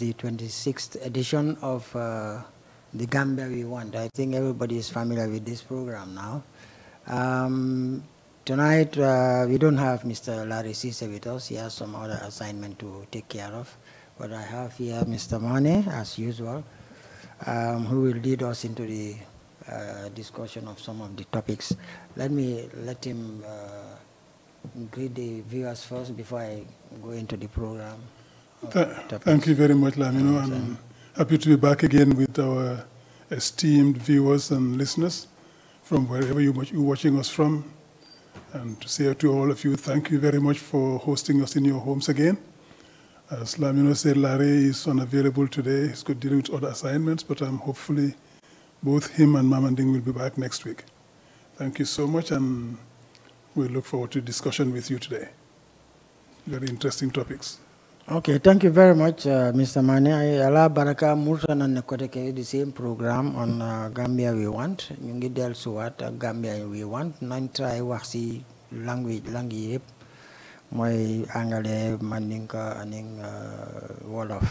the 26th edition of the Gambia We Want. I think everybody is familiar with this program now. Tonight, we don't have Mr. Larry Cisse with us. He has some other assignment to take care of. But I have here Mr. Mane, as usual, who will lead us into the discussion of some of the topics. Let him greet the viewers first before I go into the program. Thank you very much, Lamino. I'm happy to be back again with our esteemed viewers and listeners from wherever you're watching us from. And to say to all of you, thank you very much for hosting us in your homes again. As Lamino said, Larry is unavailable today. He's got dealing with other assignments, but hopefully both him and Mamanding will be back next week. Thank you so much, and we look forward to discussion with you today. Very interesting topics. Okay, thank you very much, Mr. Mane. Allah Baraka Mursan and Nekoteke, the same program on Gambia We Want. You get del suwat Gambia We Want. Nan try waxi language yep. My Angale, Mandinka, and Wolof.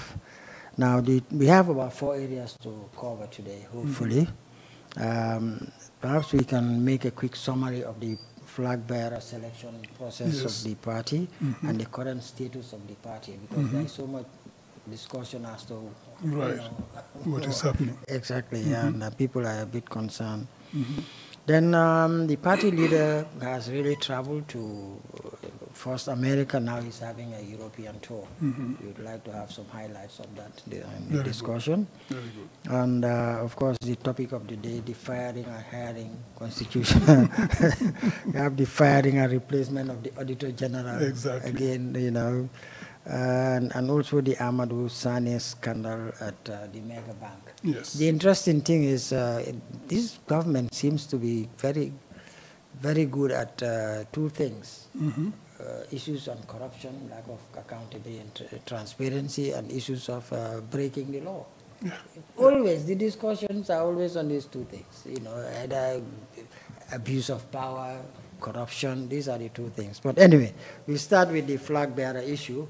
Now, we have about 4 areas to cover today, hopefully. Perhaps we can make a quick summary of the flag bearer selection process of the party and the current status of the party, because there is so much discussion as to what is happening. Exactly, and people are a bit concerned. Then the party leader has really traveled to first America, now he's having a European tour. We would like to have some highlights of that in the discussion. Very good. And of course, the topic of the day, the firing and hiring constitution. We have the firing and replacement of the Auditor General. Exactly. Again, you know, and also the Amadou Sane scandal at the Mega Bank. Yes. The interesting thing is this government seems to be very, very good at 2 things. Issues on corruption, lack of accountability and transparency, and issues of breaking the law. Yeah. Always, the discussions are always on these 2 things. You know, either abuse of power, corruption, these are the 2 things. But anyway, we start with the flag bearer issue,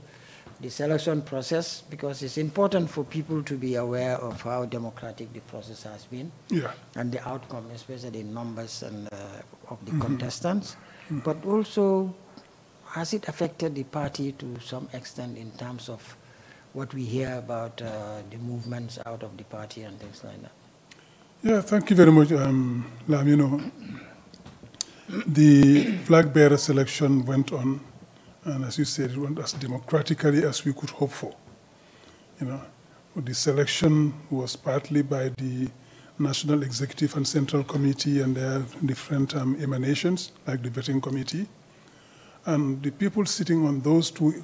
the selection process, because it's important for people to be aware of how democratic the process has been and the outcome, especially in numbers and of the contestants. But also, has it affected the party to some extent in terms of what we hear about the movements out of the party and things like that? Yeah, thank you very much, Lamino. The flag bearer selection went on, and as you said, it went as democratically as we could hope for. You know, the selection was partly by the National Executive and Central Committee and their different emanations, like the vetting committee. And the people sitting on those 2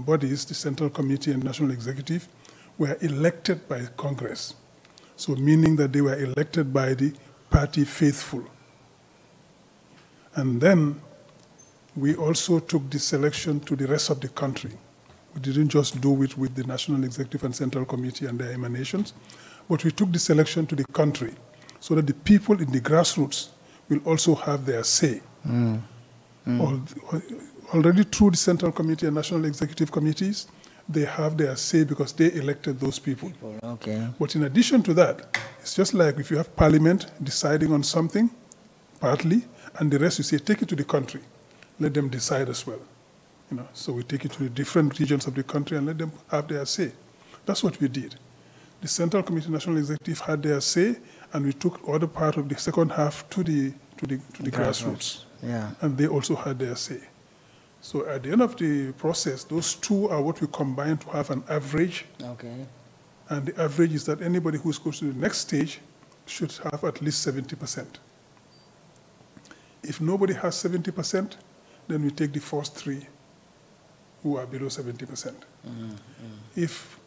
bodies, the Central Committee and National Executive, were elected by Congress. So meaning that they were elected by the party faithful. And then we also took the selection to the rest of the country. We didn't just do it with the National Executive and Central Committee and their emanations, but we took the selection to the country so that the people in the grassroots will also have their say. Already through the Central Committee and National Executive Committees, they have their say because they elected those people. Okay. But in addition to that, it's just like if you have Parliament deciding on something, partly, and the rest you say, take it to the country. Let them decide as well. You know, so we take it to the different regions of the country and let them have their say. That's what we did. The Central Committee and National Executive had their say, and we took other part of the second half to the grassroots. Yeah. And they also had their say. So at the end of the process, those 2 are what we combine to have an average. Okay. And the average is that anybody who goes to the next stage should have at least 70%. If nobody has 70%, then we take the first 3 who are below 70%. If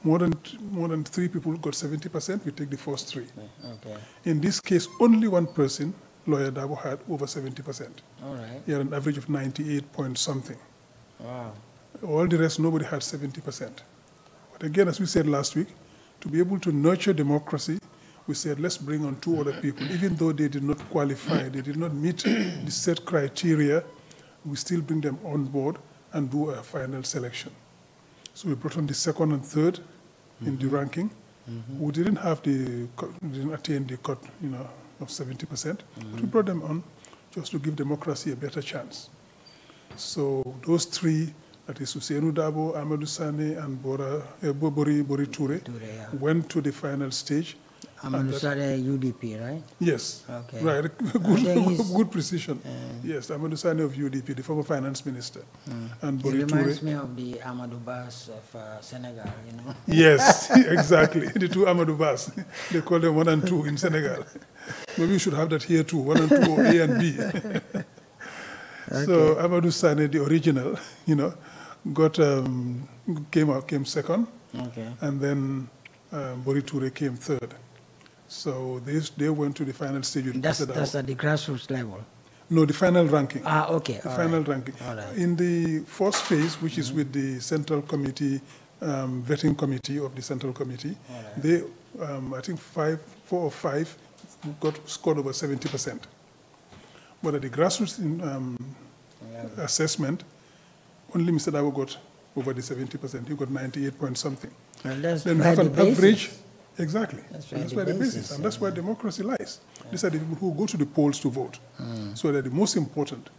more than 3 people got 70%, we take the first 3. Okay. In this case, only 1 person, Lawyer Dabo, had over 70%. All right. He had an average of 98 point something. Wow. All the rest, nobody had 70%. But again, as we said last week, to be able to nurture democracy, we said, let's bring on 2 other people. Even though they did not qualify, they did not meet the set criteria, we still bring them on board and do a final selection. So we brought on the 2nd and 3rd in the ranking. We didn't didn't attain the cut, of 70%, but we brought them on just to give democracy a better chance. So those three, that is Ousainou Darboe, Amadou Sane, and Bori Toure, went to the final stage. Amadou Sane, UDP, right? Yes. Okay. Right. Good precision. Yes, Amadou Sane of UDP, the former finance minister. And Bori Toure. It reminds me of the Amadou Bass of Senegal, Yes, exactly. The two Amadou Bass. They call them 1 and 2 in Senegal. Maybe we should have that here too, 1 and 2, or A and B. Okay. So Amadou Sane, the original, came second. Okay. And then Bori Toure came third. So they went to the final stage. That's at the grassroots level? No, the final ranking. Okay. The final ranking. All right. In the first phase, which is with the Central Committee, vetting committee of the Central Committee, they, I think 4 or 5 scored over 70%. But at the grassroots assessment, only Mr. Darboe got over the 70%. He got 98 point something. Well, that's then we have an average. Exactly. That's why the basis. And that's where democracy lies. These are the people who go to the polls to vote. So they're the most important.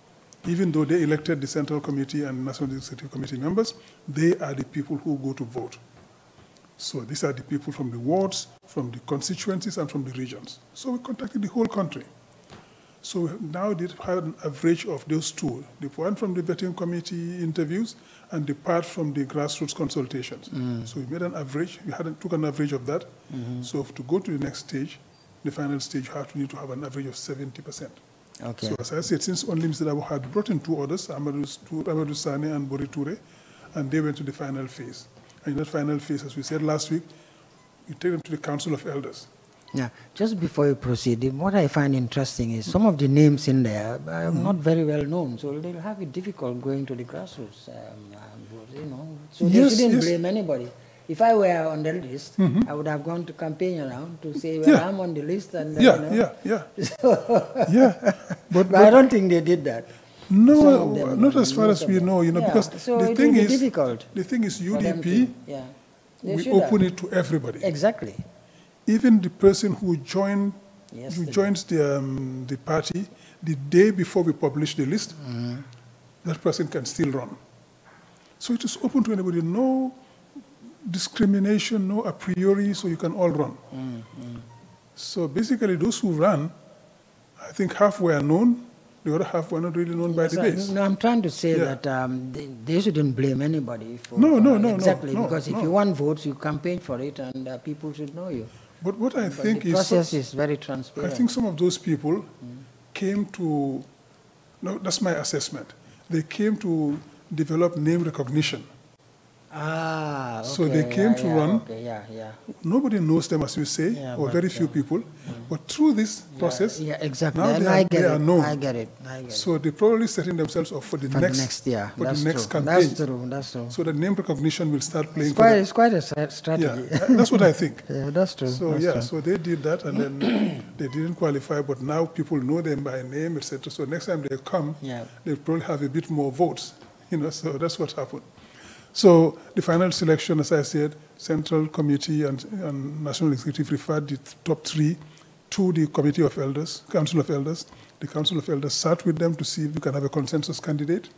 Even though they elected the Central Committee and National Executive Committee members, they are the people who go to vote. So these are the people from the wards, from the constituencies, and from the regions. So we contacted the whole country. So now they had an average of those two, the one from the vetting committee interviews and the part from the grassroots consultations. So we made an average, took an average of that. So to go to the next stage, the final stage, you need to have an average of 70%. Okay. So as I said, since only Mr. Darboe had brought in 2 others, Amadou Sane and Bori Toure, and they went to the final phase. And in that final phase, as we said last week, we take them to the Council of Elders. Yeah, just before you proceed, what I find interesting is some of the names in there are not very well known, so they'll have it difficult going to the grassroots, So they shouldn't blame anybody. If I were on the list, I would have gone to campaign around to say, well, I'm on the list. And, But I don't think they did that. No, not as far as we know, because so the thing is, UDP, we open it to everybody. Exactly. Even the person who joins the party the day before we publish the list, that person can still run. So it is open to anybody, no discrimination, no a priori, so you can all run. So basically those who run, I think half were known, the other half were not really known by the base. No, I'm trying to say that they shouldn't blame anybody. Because if you want votes, you campaign for it, and people should know you. But what I think the process is very transparent. I think some of those people came to, that's my assessment. They came to develop name recognition. Okay. So they came to run. Nobody knows them, as you say, or very few people. But through this process, exactly. now they are known. I get it. So they're probably setting themselves up for the next campaign. That's true. So the name recognition will start playing. It's quite a strategy. Yeah, that's what I think. That's true. So so they did that, and then they didn't qualify, but now people know them by name, etc. So next time they come, they'll probably have a bit more votes. So that's what happened. So the final selection, as I said, Central Committee and National Executive referred the top 3 to the Committee of Elders, Council of Elders. The Council of Elders sat with them to see if we can have a consensus candidate.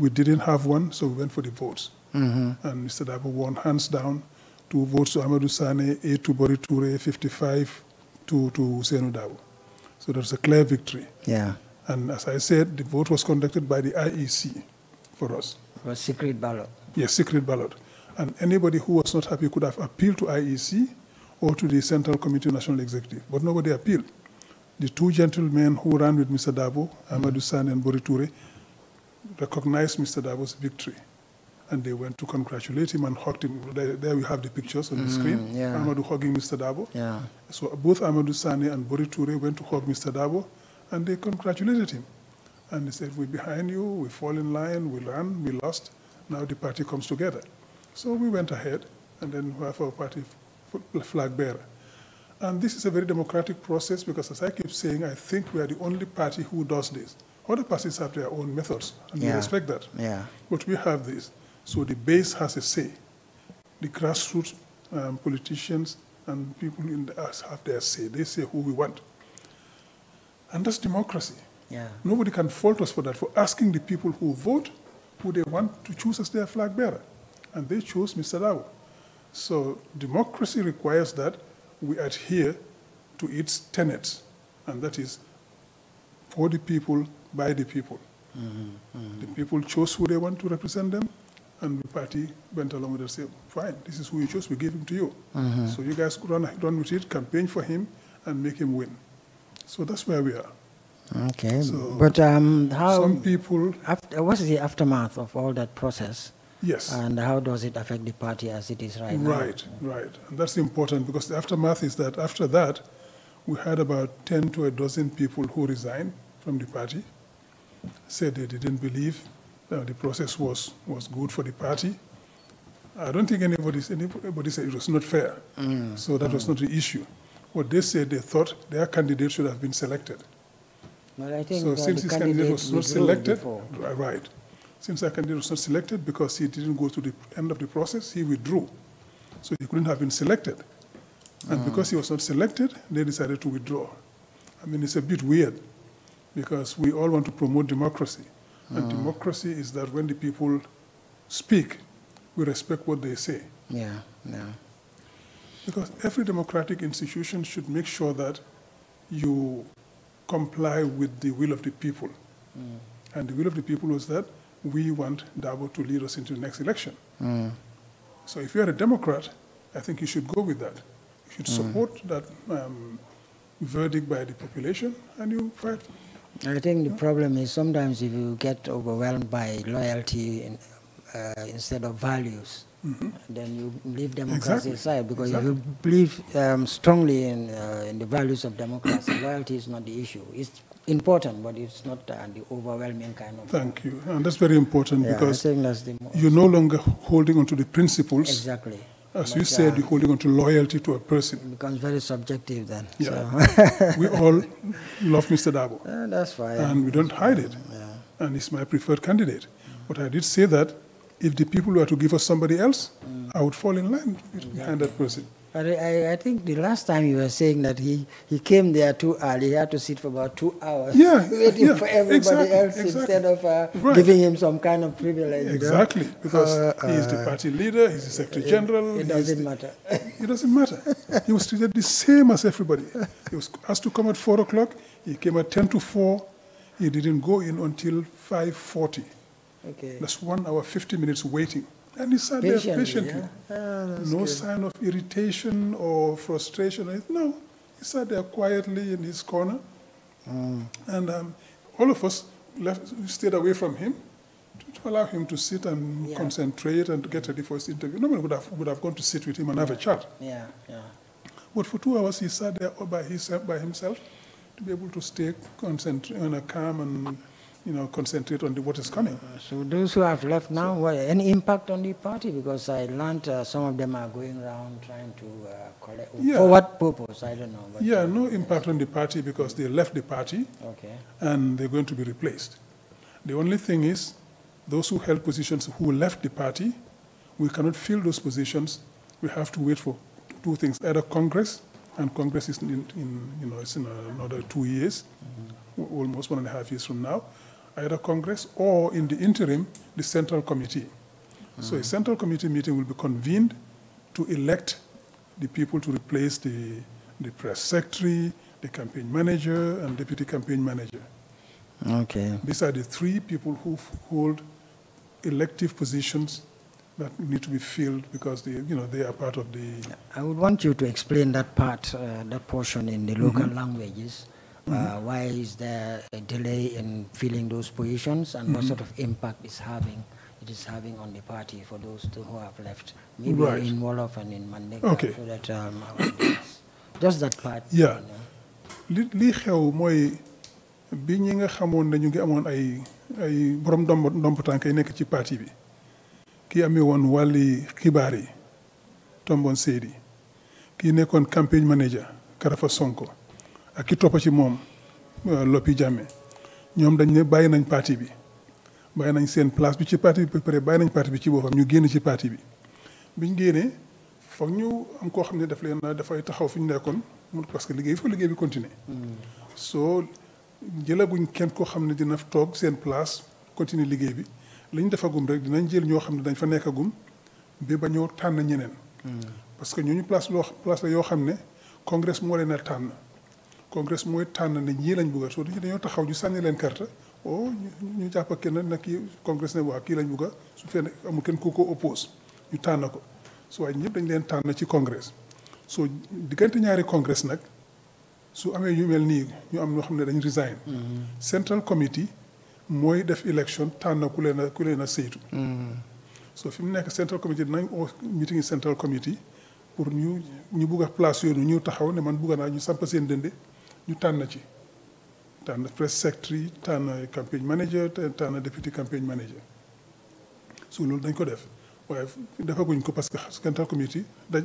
We didn't have one, so we went for the votes. And Mr. Darboe won hands down, 2 votes to Amadou Sane, 8 to Bori Toure, 55 to Ousainou Darboe. So that's a clear victory. Yeah. And as I said, the vote was conducted by the IEC for us. It was secret ballot. Yes, secret ballot. And anybody who was not happy could have appealed to IEC or to the Central Committee National Executive, but nobody appealed. The 2 gentlemen who ran with Mr. Darboe, Amadou Sane and Bori Toure, recognized Mr. Darboe's victory. And they went to congratulate him and hugged him. There we have the pictures on the screen. Amadou hugging Mr. Darboe. So both Amadou Sane and Bori Toure went to hug Mr. Darboe, and they congratulated him. And they said, we're behind you, we fall in line, we ran, we lost. Now the party comes together. So we went ahead, and then we have our party flag bearer. And this is a very democratic process because, as I keep saying, I think we are the only party who does this. Other parties have their own methods, and we respect that. But we have this. So the base has a say. The grassroots politicians and people in the us have their say. They say who we want. And that's democracy. Yeah. Nobody can fault us for that, for asking the people who vote who they want to choose as their flag bearer. And they chose Mr. Dabo. So democracy requires that we adhere to its tenets, and that is for the people, by the people. The people chose who they want to represent them, and the party went along with it and said, fine, this is who you chose, we give him to you. So you guys run with it, campaign for him, and make him win. So that's where we are. Okay, So but how... Some people... What's the aftermath of all that process? Yes. And how does it affect the party as it is right now? Right. And that's important, because the aftermath is that after that, we had about 10 to a dozen people who resigned from the party, said they didn't believe the process was good for the party. I don't think anybody said it was not fair. So that was not the issue. What they said, they thought their candidate should have been selected. Well, I think So since his candidate was not selected, right. Since our candidate was not selected because he didn't go to the end of the process, he withdrew. So he couldn't have been selected. And because he was not selected, they decided to withdraw. I mean, it's a bit weird because we all want to promote democracy. And democracy is that when the people speak, we respect what they say. Yeah. Because every democratic institution should make sure that you comply with the will of the people. And the will of the people was that we want Dabo to lead us into the next election. So if you're a Democrat, I think you should go with that. You should support that verdict by the population, and you fight. I think the problem is sometimes if you get overwhelmed by loyalty instead of values, then you leave democracy aside, because if you believe strongly in the values of democracy, loyalty is not the issue. It's important, but it's not the overwhelming kind of... Thank you. And that's very important, because I think that's the you're no longer holding on to the principles. Exactly. As you said, you're holding on to loyalty to a person. It becomes very subjective then. Yeah. So. We all love Mr. Dabo. That's fine. And we don't hide it. And he's my preferred candidate. But I did say that if the people were to give us somebody else, I would fall in line behind that person. I think the last time you were saying that he came there too early. He had to sit for about 2 hours waiting for everybody else instead of giving him some kind of privilege. Exactly, because he is the party leader, he's the Secretary General. It doesn't matter. It doesn't matter. He was treated the same as everybody. He was asked to come at 4 o'clock. He came at 10 to 4. He didn't go in until 5:40. Okay. That's 1 hour, 50 minutes waiting. And he sat there patiently. No sign of irritation or frustration. No, he sat there quietly in his corner. And all of us stayed away from him to allow him to sit and concentrate and to get ready for his interview. Nobody would have gone to sit with him and have a chat. But for 2 hours, he sat there all by himself to be able to stay concentrated, calm and concentrate on what is coming. So those who have left now, any impact on the party? Because I learned some of them are going around trying to collect. For what purpose? I don't know. But no impact on the party because they left the party and they're going to be replaced. The only thing is, those who held positions who left the party, we cannot fill those positions. We have to wait for 2 things, either Congress, and Congress is it's in another 2 years, almost 1.5 years from now, either Congress or in the interim, the Central Committee. So a Central Committee meeting will be convened to elect the people to replace the press secretary, the campaign manager, and deputy campaign manager. Okay. These are the 3 people who hold elective positions that need to be filled because they are part of the... I would want you to explain that part, that portion in the local languages. Why is there a delay in filling those positions, and what sort of impact it is having on the party for those who have left, maybe in Wolof and in Mandinka. Okay. So that, just that part. Yeah. Li xew mooy bi ñi nga xamoon ne ñu ngi amoon ay borom ndomb tànk yi nekk ci parti bi kii amee woon wàlli xibaar yi Tombon Seydi kii nekkoon campaign manager Karafa Sonko ak ki toppa ci moom Lopi Jammeh ñoom dañ ne bàyyi nañ parti bi bàyyi nañ seen place bi ci parti bi ba pare bàyyi nañ parti bi ci boppam ñu génn ci parti bi biñ génnee foog ñu am koo xam ne dafay taxaw fi ñu nekkoon parce que liggéey bi continuer soo jëlaguñ kenn koo xam ne dina toog seen place continuer liggéey bi li ñu defagum rek dinañ jël ñoo xam ne dañ fa nekkagum ba ñoo tànn ñeneen parce que ñooñu place la yoo xam ne congrès moo leen a tànn congrès mooy tànn ne ñii lañ bëgg a soo dañoo taxaw ñu sànni leen carte ñu jàpp kenn nag kii congrès ne waa kii lañ bëgg a su fekkee amul kenn ku ko oppose ñu tànn ko su waaye ñëpp dañ leen tànn ci congrès soo diggante ñaari congrès nag su amee yu mel nii ñu am ñoo xam ne dañ resign central committee mooy def élection tànn ku leen a saytu so fi mu nekk central committee dinañ meeting central committee pour ñu bugg a place yoonu ñu taxaw ne man bugg naa ñu samp seen dënde ñu tànn ci tànn press secretary tànn campaign manager tànn deputy campaign manager so loolu dañ ko def waaye defaguñ ko parce que central committee dañ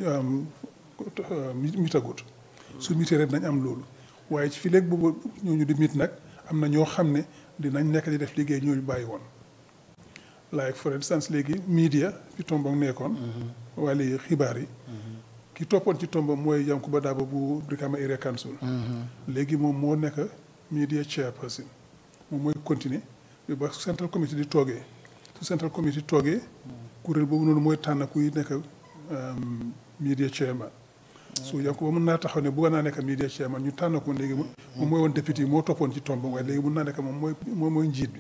miitagut su miitee rek dañ am loolu waaye ci fii léegi boobu ñooñu di miit nag am na ñoo xam ne dinañ nekk di def liggéey ñooñu bàyyi woon like for instance léegi media fi Tombong nekkoon wàlli xibaar yi ki toppoon ci Tombong mooy Yankuba Dabo bu Brikama Area Council léegi moom moo nekk media chairperson moom mooy continuer ba central committee di toogee su central committee toogee kuréel boobu noonu mooy tànn kuy nekk media chairman so Yankuba mën naa taxaw ne bëgg naa nekk media chairman ñu tànn ko léegi moom mooy woon député moo toppoon ci Tombong waaye léegi mën naa nekk moom mooy njiit bi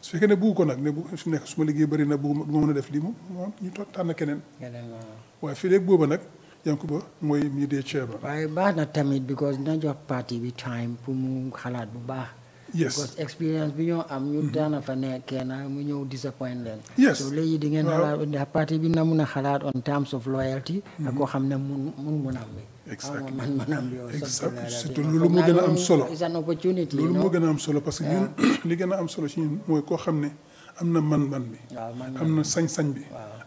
su fekkee ne bugg ko nag ne su nekk su ma liggéey bëri na bugg ma mën a def lii moom ñu tànn keneen waaye fii léegi booba nag Yankuba mooy media chairman waaye baax na tamit because dina jox parti bi time pour mu xalaat bu baax because expérience bi ñoo am ñu daana fa ne kenn mu ñëw disappoint leen so léegi di ngeen xalaat parti bi na mun a xalaat on terms of loyalty ak koo xam ne mun am bi surtout loolu moo gën a am solo it's an opportunity loolu moo gën a am solo parce que ñun li gën a am solo ci ñun mooy koo xam ne am na man-man bi am na sañ-sañ bi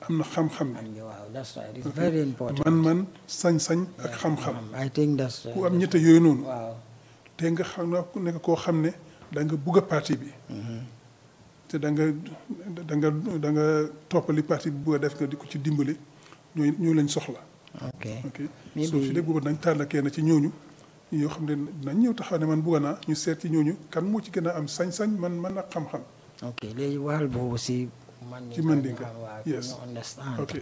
am na xam-xam bi that's right it's very important man-man sañ-sañ ak xam-xam I think that's ku am ñette yooyu noonu te nga xam na ku nekk koo xam ne da nga bugg a parti bi te da nga toppali parti bi bugg a def nga di ko ci dimbali ñoo lañ soxla ok soo fi léegi boobu dañ tànn kenn ci ñooñu yoo xam ne dinañ ñëw taxaw ne man bugg naa ñu seet ci ñooñu kan moo ci gën a am sañ-sañ man ak xam-xam ok léegi waxal boobu si ci Mandinka yes ok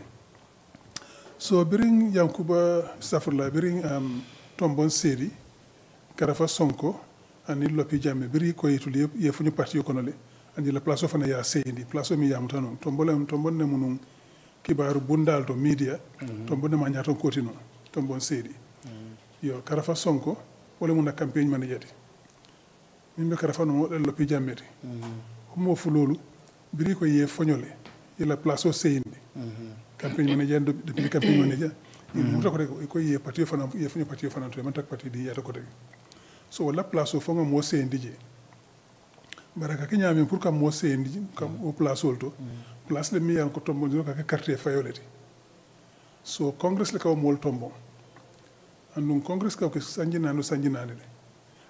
so birin Yankuba safurla birin Tombong Seri Karafa Sonko ani Lopi Jammeh biri ko yitul ye fuñu parti ko nole andi la place fana ya seyndi place mi yamuta non tombon ne munun kibaru bundal to media tombon ne ma nyaton kotino Tombong Seri yo Karafa Sonko wala mun campaign manager min be Karafa no Lopi Jammeh mo fu lolu biri ko ye foñole la place o seyndi campaign manager depuis campaign manager mu ta ko rek ko ye parti fana ye fuñu parti fana to man tak parti di yata ko rek so wala place o fonga mo seyndi je baraka ki ñami pour kam mo seyndi kam o place olto place le mi yan ko Tombong dino ka carte fayoleti so congress le ka mo Tombong andum congress ka ko sanjinano de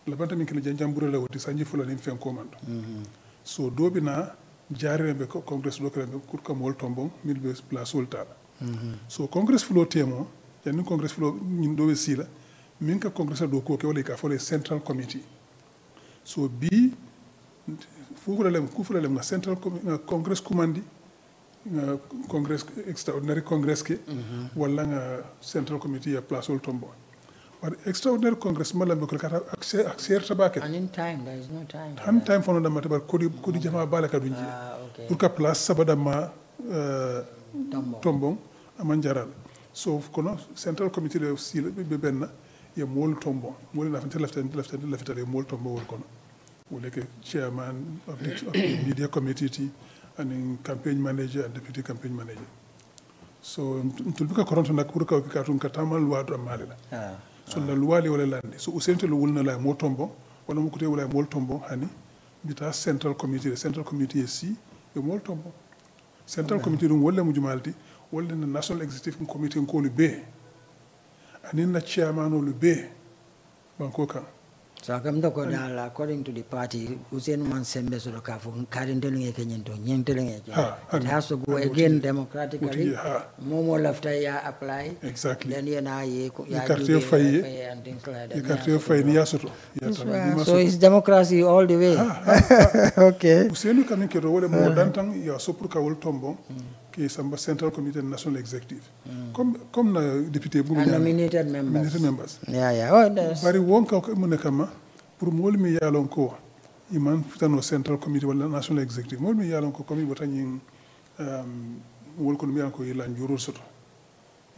la banta min kila janjambura la woti sanji fulani fen komando so dobina jaarembe ko congress do krembe pour kam mo Tombong mil be place olta so congress fulo temo janni congress fulo ñin do sila min ka congress do ko ke wala ka fole central committee so bi fufulelem na central congress commandi congress extraordinary congress ke wala nga central committee ya place ol Tombong but extraordinary congress malambe ko kata accès tabake and in time there is no time time fono da mata ko di jama balaka dunji pour ka place sabada ma Tombong aman jaral so kono central committee le aussi be benna ye mol Tombong mol na fante lafta mol Tombong wol kono wole ke chairman of the media committee and campaign manager and deputy campaign manager so tulbika koronto nak pour ka katun ka tamal wadu amale la so la luwali wala landi so usente lu wulna la mo Tombong wala mo kote wala mol Tombong hani bita central committee si e mol Tombong central committee dum wala mu jumalti wala na national executive committee ko lu be anin na chairman lu be banko kan So according to the party, Hussein Mansembe so it has to go again democratically. Momo lafta ya apply. Exactly. Then you know and things like that. So it's democracy all the way. Okay. Hussein coming to role more dantang ya sopur ka wol tombo ke samba Central Committee and National Executive. Comme na député bu nominated members. Yeah. Oh, that's bari wonka ko mun kama pour mol mi yalon ko iman fitano Central Committee wala National Executive mol mi yalon ko komi botani wol ko mi ko yela njuro soto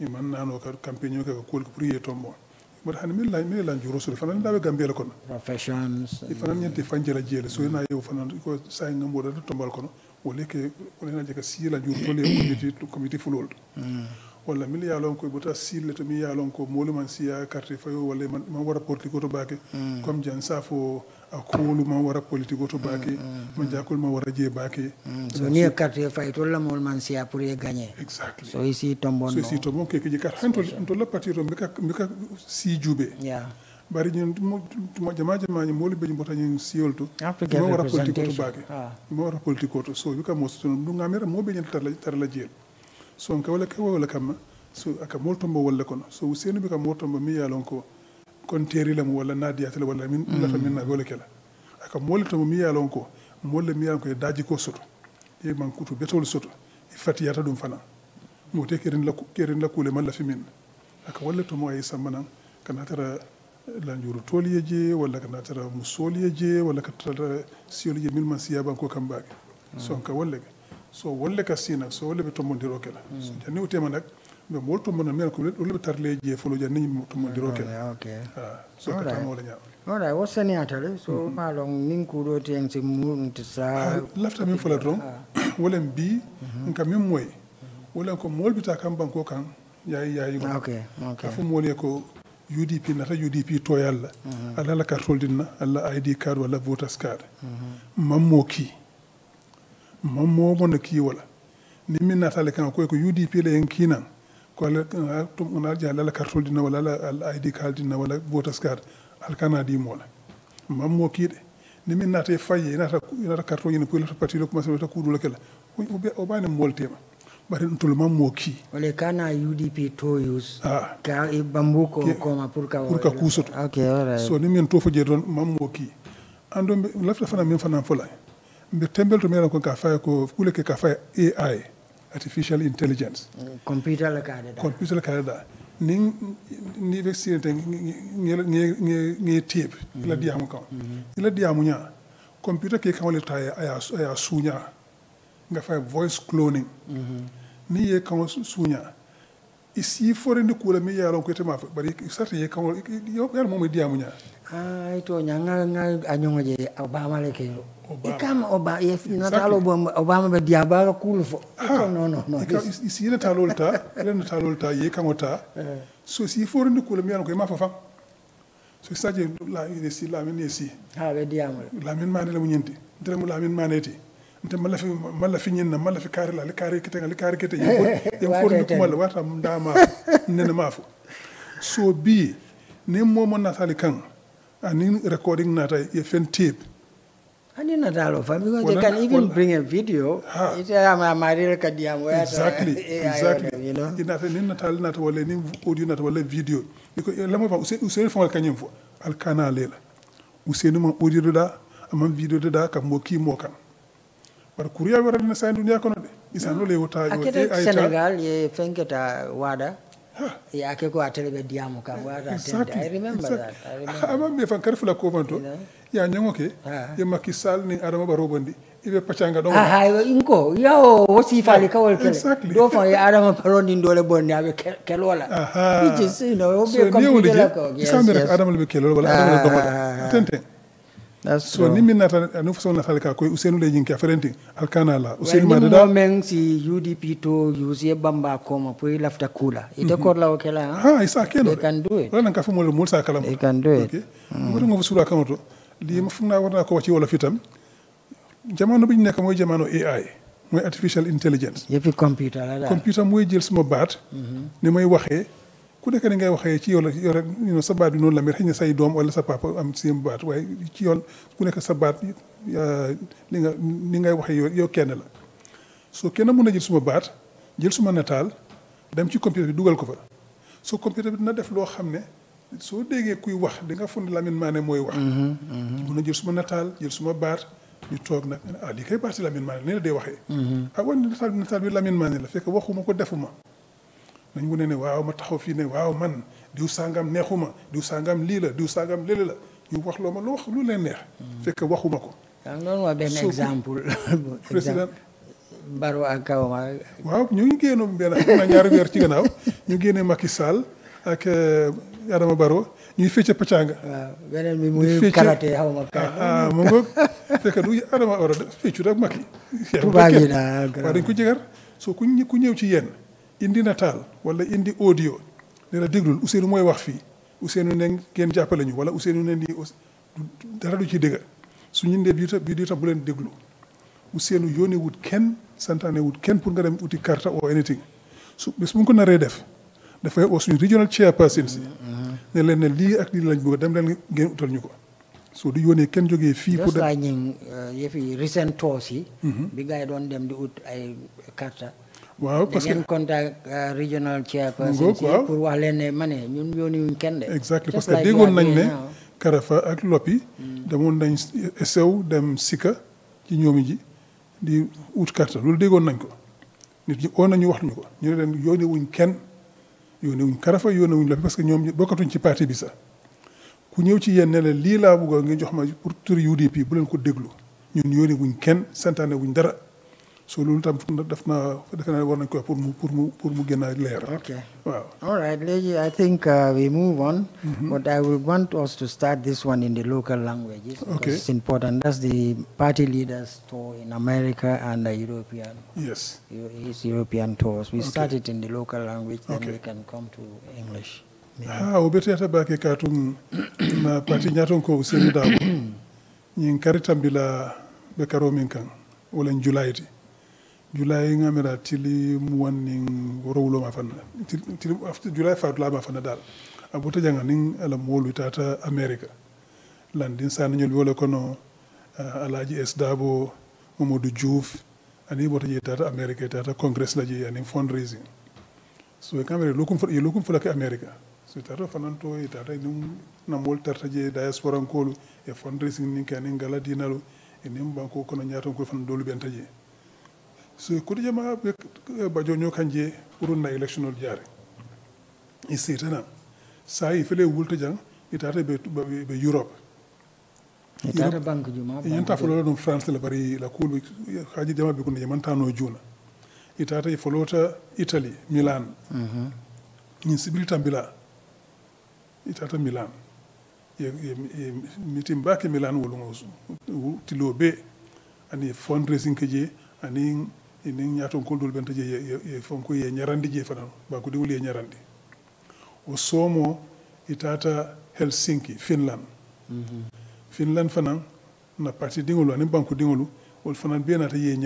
iman nano ka campaign ko ko pour yetombo but han mi la njuro soto fanan dabe gambela kono professions fanan nyenti fanjela jele so na yow fanan ko say ngam do tombal kono wala ke wala na jeka si la njuro to le committee fulol wala mi yalon ko bota sille to mi yalon ko moluman siya carte fayo wala man wara politiko to bake comme jan safo akulu man wara politiko to bake man jakol man wara je bake so ni carte fay to la moluman siya pour y gagner exactly so ici tombon so ici tombon ke carte hanto la parti to mika si jube yeah bari ñun mo jama ni molu be mbota ñun siol to mo wara politiko to bake mo wara politiko to so yuka mo so du ngamera mo be ñen tar la jeel so on kawala kama so aka moltombo walla kono so Hussein bi ka moltombo mi yalon ko kon teri lam wala nadia tele wala min la min na gole kala aka moltombo mi yalon ko molle mi yalon ko daji ko soto e man kutu betol soto e fatiyata dum fana mo te kerin la kule man la fi min aka walla to mo ay samana kana tara la njuru toliyeje wala kana tara musoliyeje wala kana tara sioliye min man siyaba ko kambaage so on ka walla so wolle ka sina so wolle be tombondiro kala so janni utema nak be mol tombona mel ko wolle be tarle je folo janni tombondiro kala okay so ka tan wala nyaa ora wosani atale so malong nin kudo ten ci mun sa lafta min fala dron wolle bi nka min moy wolle ko mol bita kam banko kan yayi okay fu mol ko UDP nata UDP to yalla alla la carte dinna alla ID card wala voters card mammoki mammo mon ki wala ni min natale kan ko UDP le en kinan ko la tum na ja la carte dina wala la ID card dina wala voters card al kanadi mola mammo ki de ni min nate faye nata carte ni ko la parti ko commencer ta kudu la kala o bani moltema bari ntul mammo ki wala kana UDP to use ka bambuko ko ma pour ka kusoto okay alright so ni min to fo je don mammo ki ando lafta fana min fana fola mbe tembel to mera ko ka fay ko kule ke ka fay AI artificial intelligence computer la kada ni vexi te ngi tip la diamu kan la diamu nya computer ke kan le tay aya sunya nga fay voice cloning ni ye kan sunya isi fore ni kula mi yalon ko tema bari sarti ye kan yo yar mom diamu nya ay to nyanga anyongo je Obama le ke ikam natalo Obama be diaba kulu fo no isi le talolta ye kamota so si fore ni kula mi yalon ko ma fa so saje la isi la min isi be diamu la min manela mu nyenti ndere mu la min maneti nte mala fi nyinna mala fi kare la kare kete yam for ni kuma la wata ndama nene mafu so bi ne momo natali kan ani recording nata e fen tape ani natalo fa because they can even bring a video it amaril kadiam exactly you know ina fe ni nata wala ni audio nata wala video biko lamo fa useni fa kanyem fo al kanale la useni mo audio da am video da kam mo ki mo kan par kuriya wara na sa dunya kono de isano le wota ay Senegal ye fenketa wada ya ke ko atele be diamu kan wada I remember that ama me fan karfula ko vanto ya nyango ke ye Macky Sall ni Adama Barrow bondi ibe pachanga don inko yo wosi fali kawol kele do fa ya Adama Barrow ni dole bondi abe kelola which is you know be computer la ko yes Adama le kelola wala Adama do tente so ni min nata anu façon nata ka ko Ousseynou le jinki aferenti alkana la Ousseynou madada men si UDP to use bamba koma pour lafta kula ite ko la okela isa keno they can do it wala ka fumo mo sa kala they can do it ko ngo sura kamato li ma funa warna ko ci wala fitam jamano bi nek moy jamano AI moy artificial intelligence yefi computer la computer moy jël sama baat ni may waxe ku nekk ni ngay waxee ci yow la sa baat bi noonu la mel xëy na say doom wala sa papa am seen baat waaye ci yoon ku nekk sa baat ni ngay waxee yow kenn la soo kenn mën a jël suma baat jël suma nataal dem ci computer bi dugal ko fa soo computer bi dina def loo xam ne soo déggee kuy wax di nga fund Lamine Mané mooy wax mun a jël suma nataal jël suma baat ñu toog nag lii kay baati Lamine Mané nii la dee waxee wan nataal bi Lamine Mané la fekk waxuma ko defuma nañ mu ne waaw ma taxaw fii ne waaw man diw sangam neexuma diw sangam lii la diw sangam léeg la ñu wax loo ma lu wax lu leen neex fekk waxuma ko yaa ngi doon wax benn exemple président Barrow ak Kawama waaw ñu ngi génnoon benn xam naa ñaari weer ci gannaaw ñu génne Macky Sall ak Adama Barrow ñuy fecc pacanga waaw beneen bi muy karaté xaw ma mu ngoog fekk du Adama Barrow feccu rek Macky tubaab yi daal waaw dañ ko jegar soo ku ñëw ci yéen indi nataal wala indi audio ne la déglul Ousseynou mooy wax fii Ousseynou ne ngeen jàppale ñu wala Ousseynou ne lii dara du ci dégg suñu indee bii tam bu leen déglu Ousseynou yónnee wut kenn santaane wut kenn pour nga dem uti carte or anything su bés bu ko naree def dafay oo suñu regional chairperson si ne leen ne lii ak lii lañ bëgg dem leen ngeen utal ñu ko soo du yónnee kenn jógee fii pour dem ñu yëfi recent tours yi bi gars yi doon dem di ut ay carte waaw parce que ngeen contact regional chairperson si pour wax leen ne ma ne ñun yónni wuñ kenn de exactement parce que déggoon nañ ne Karafa ak Loppi demoon nañ sew dem Sika ci ñoomi ji di ut carte loolu déggoon nañ ko nit ñi oo nañu wax ñu ko ñu ne leen yónni wuñ kenn yónni wuñ Karafa yónni wuñ Loppi parce que ñoom bokkatuñ ci parti bi sax ku ñëw ci yéen ne leen lii laa bëgg nga jox ma pour tur UDP bu leen ko déglu ñun yónni wuñ kenn santaane wuñ dara so loolu tam defe naa war nañ ko pour mu gën a leer. Okay. Wow. All right, Leji, I think we move on, but I will want us to start this one in the local languages because it's important. That's the party leaders tour in America and the European. Yes. His European tours. We start it in the local language, then we can come to English. Obeteta bake katum na parti nyaton ko useni dabo. Nyin karitambila bekaro minkan wala njulaiti. July ngamera tili muwanning rowlo ma fanna tili after July fatla ma fanna dal abota janga ning ala molu tata America landin san ñol wala kono alaji es dabo Mamadou Diouf ani bota je tata America tata congress la je ani fundraising so kamere lokum fula ke America so tata fananto e tata num na mol tarta je diaspora ngolu e fundraising ning kan ngala dinalo e nim banko kono nyaaton ko fan dolu ben taje so kudi jama be bajonyo kanje urun na electional jare isitana sai fele wulta jang itata be Europe itata bank juma yanta folo no France la bari la kulu haji jama be ko ne man tano juna itata folota Italy Milan ni sibilita bila itata Milan ye meeting back Milan wolu tilo be ani fundraising keje ani ini ñaaton ko dul benta je ye fonko ye ñarandi je fanan ba ko diwul ye ñarandi o somo itata Helsinki Finland Finland fanan na parti dingolu ani banko dingolu wol fanan be nata ye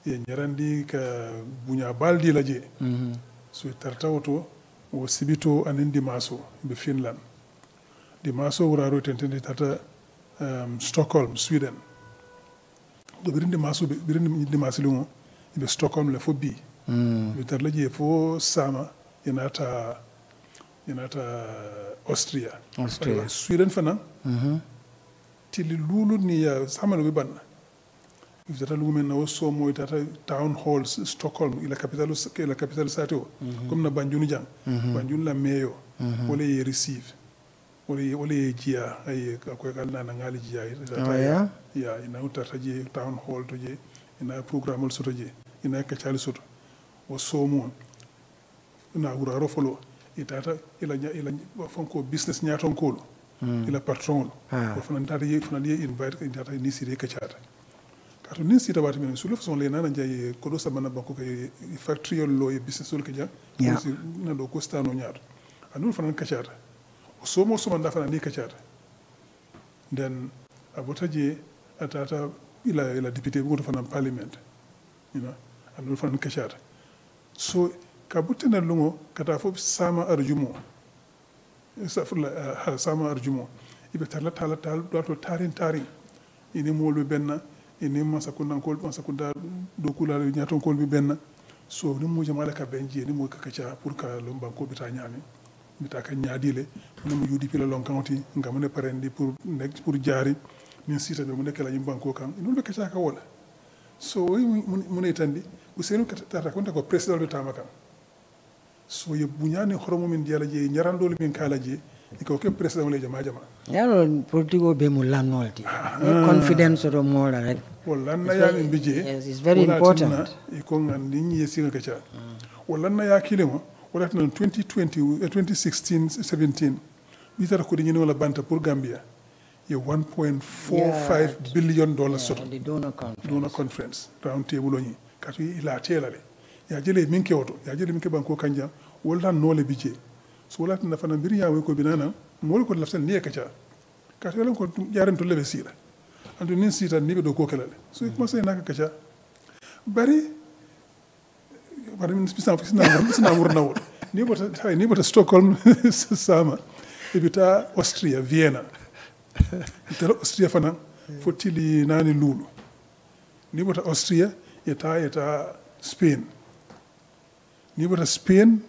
ñarandi ka buña baldi la je so tarta woto o sibito anin dimaso be Finland dimaso wuraro tentende tata Stockholm Sweden do birinde masu lungo ibe Stockholm le fo bi be tar la je fo sama yenata Austria Sweden fana tili lulu ni ya sama lo be banna ifata lungo men na so moy tata town hall Stockholm ila capital sato comme na banjunu jang banjun la meyo wala ye receive wala ye jia ay ko kalna na ngali jia ya ina utata je town hall to je ina programme soto je ina kachali soto o somo na wuraro folo itata ila fonko business nyaton kolo ila patron ko fana tata ye fana ye invite ko tata ni sire kachata kato ni sita wati men sulu façon le nana jaye ko do sabana banko ke factory lo ye business sol ke ja ko na do ko stano nyaato anu fana kachata o somo da fana ni kachata then abota je atata ila député bugo fana parliament you know anu fana kachata so ka buttene lungo kata fof sama arjumo safla sama arjumo ibe tala do tarin ini molbe benna ini masakunda do kula nyaton kolbi benna so ni mo jamaala ka benji ni mo kakacha pour ka lomba ko bita nyami bita ka nyaadile ni mo yudi pila lon kanoti ngam ne parendi pour jaari min sita be mo ne kala yimbanko kan ino be kacha ka wala so mo ne tandi usenu tata konta ko president do tamaka so ye bunyani horomo min diala je nyarandol min kala je iko ke president le jama yaro politiko be mu lanolti confidence to mo la rek wallanna ya min bije yes it's very important iko ngandi ni yesinga kacha wallanna ya kilemo wala tan 2020 2016 17 bitara ko dinyi wala banta pour Gambia ye 1.45 billion dollars soto the donor conference round table oni katu ila telale ya jele min kewoto ya jele min ke banko kanja wala nole bije so wala tan fana mbiri yawo ko binana mol ko lafsan ne kacha katu wala ko jaren to lebe sila andu nin sita ni be do ko kelale so ko sai naka kacha bari min sina wurna wol ni bota Stockholm sama ibita Austria Vienna itara Austria fana fotili nani lulu ni bota Austria yeta Spain ni bota Spain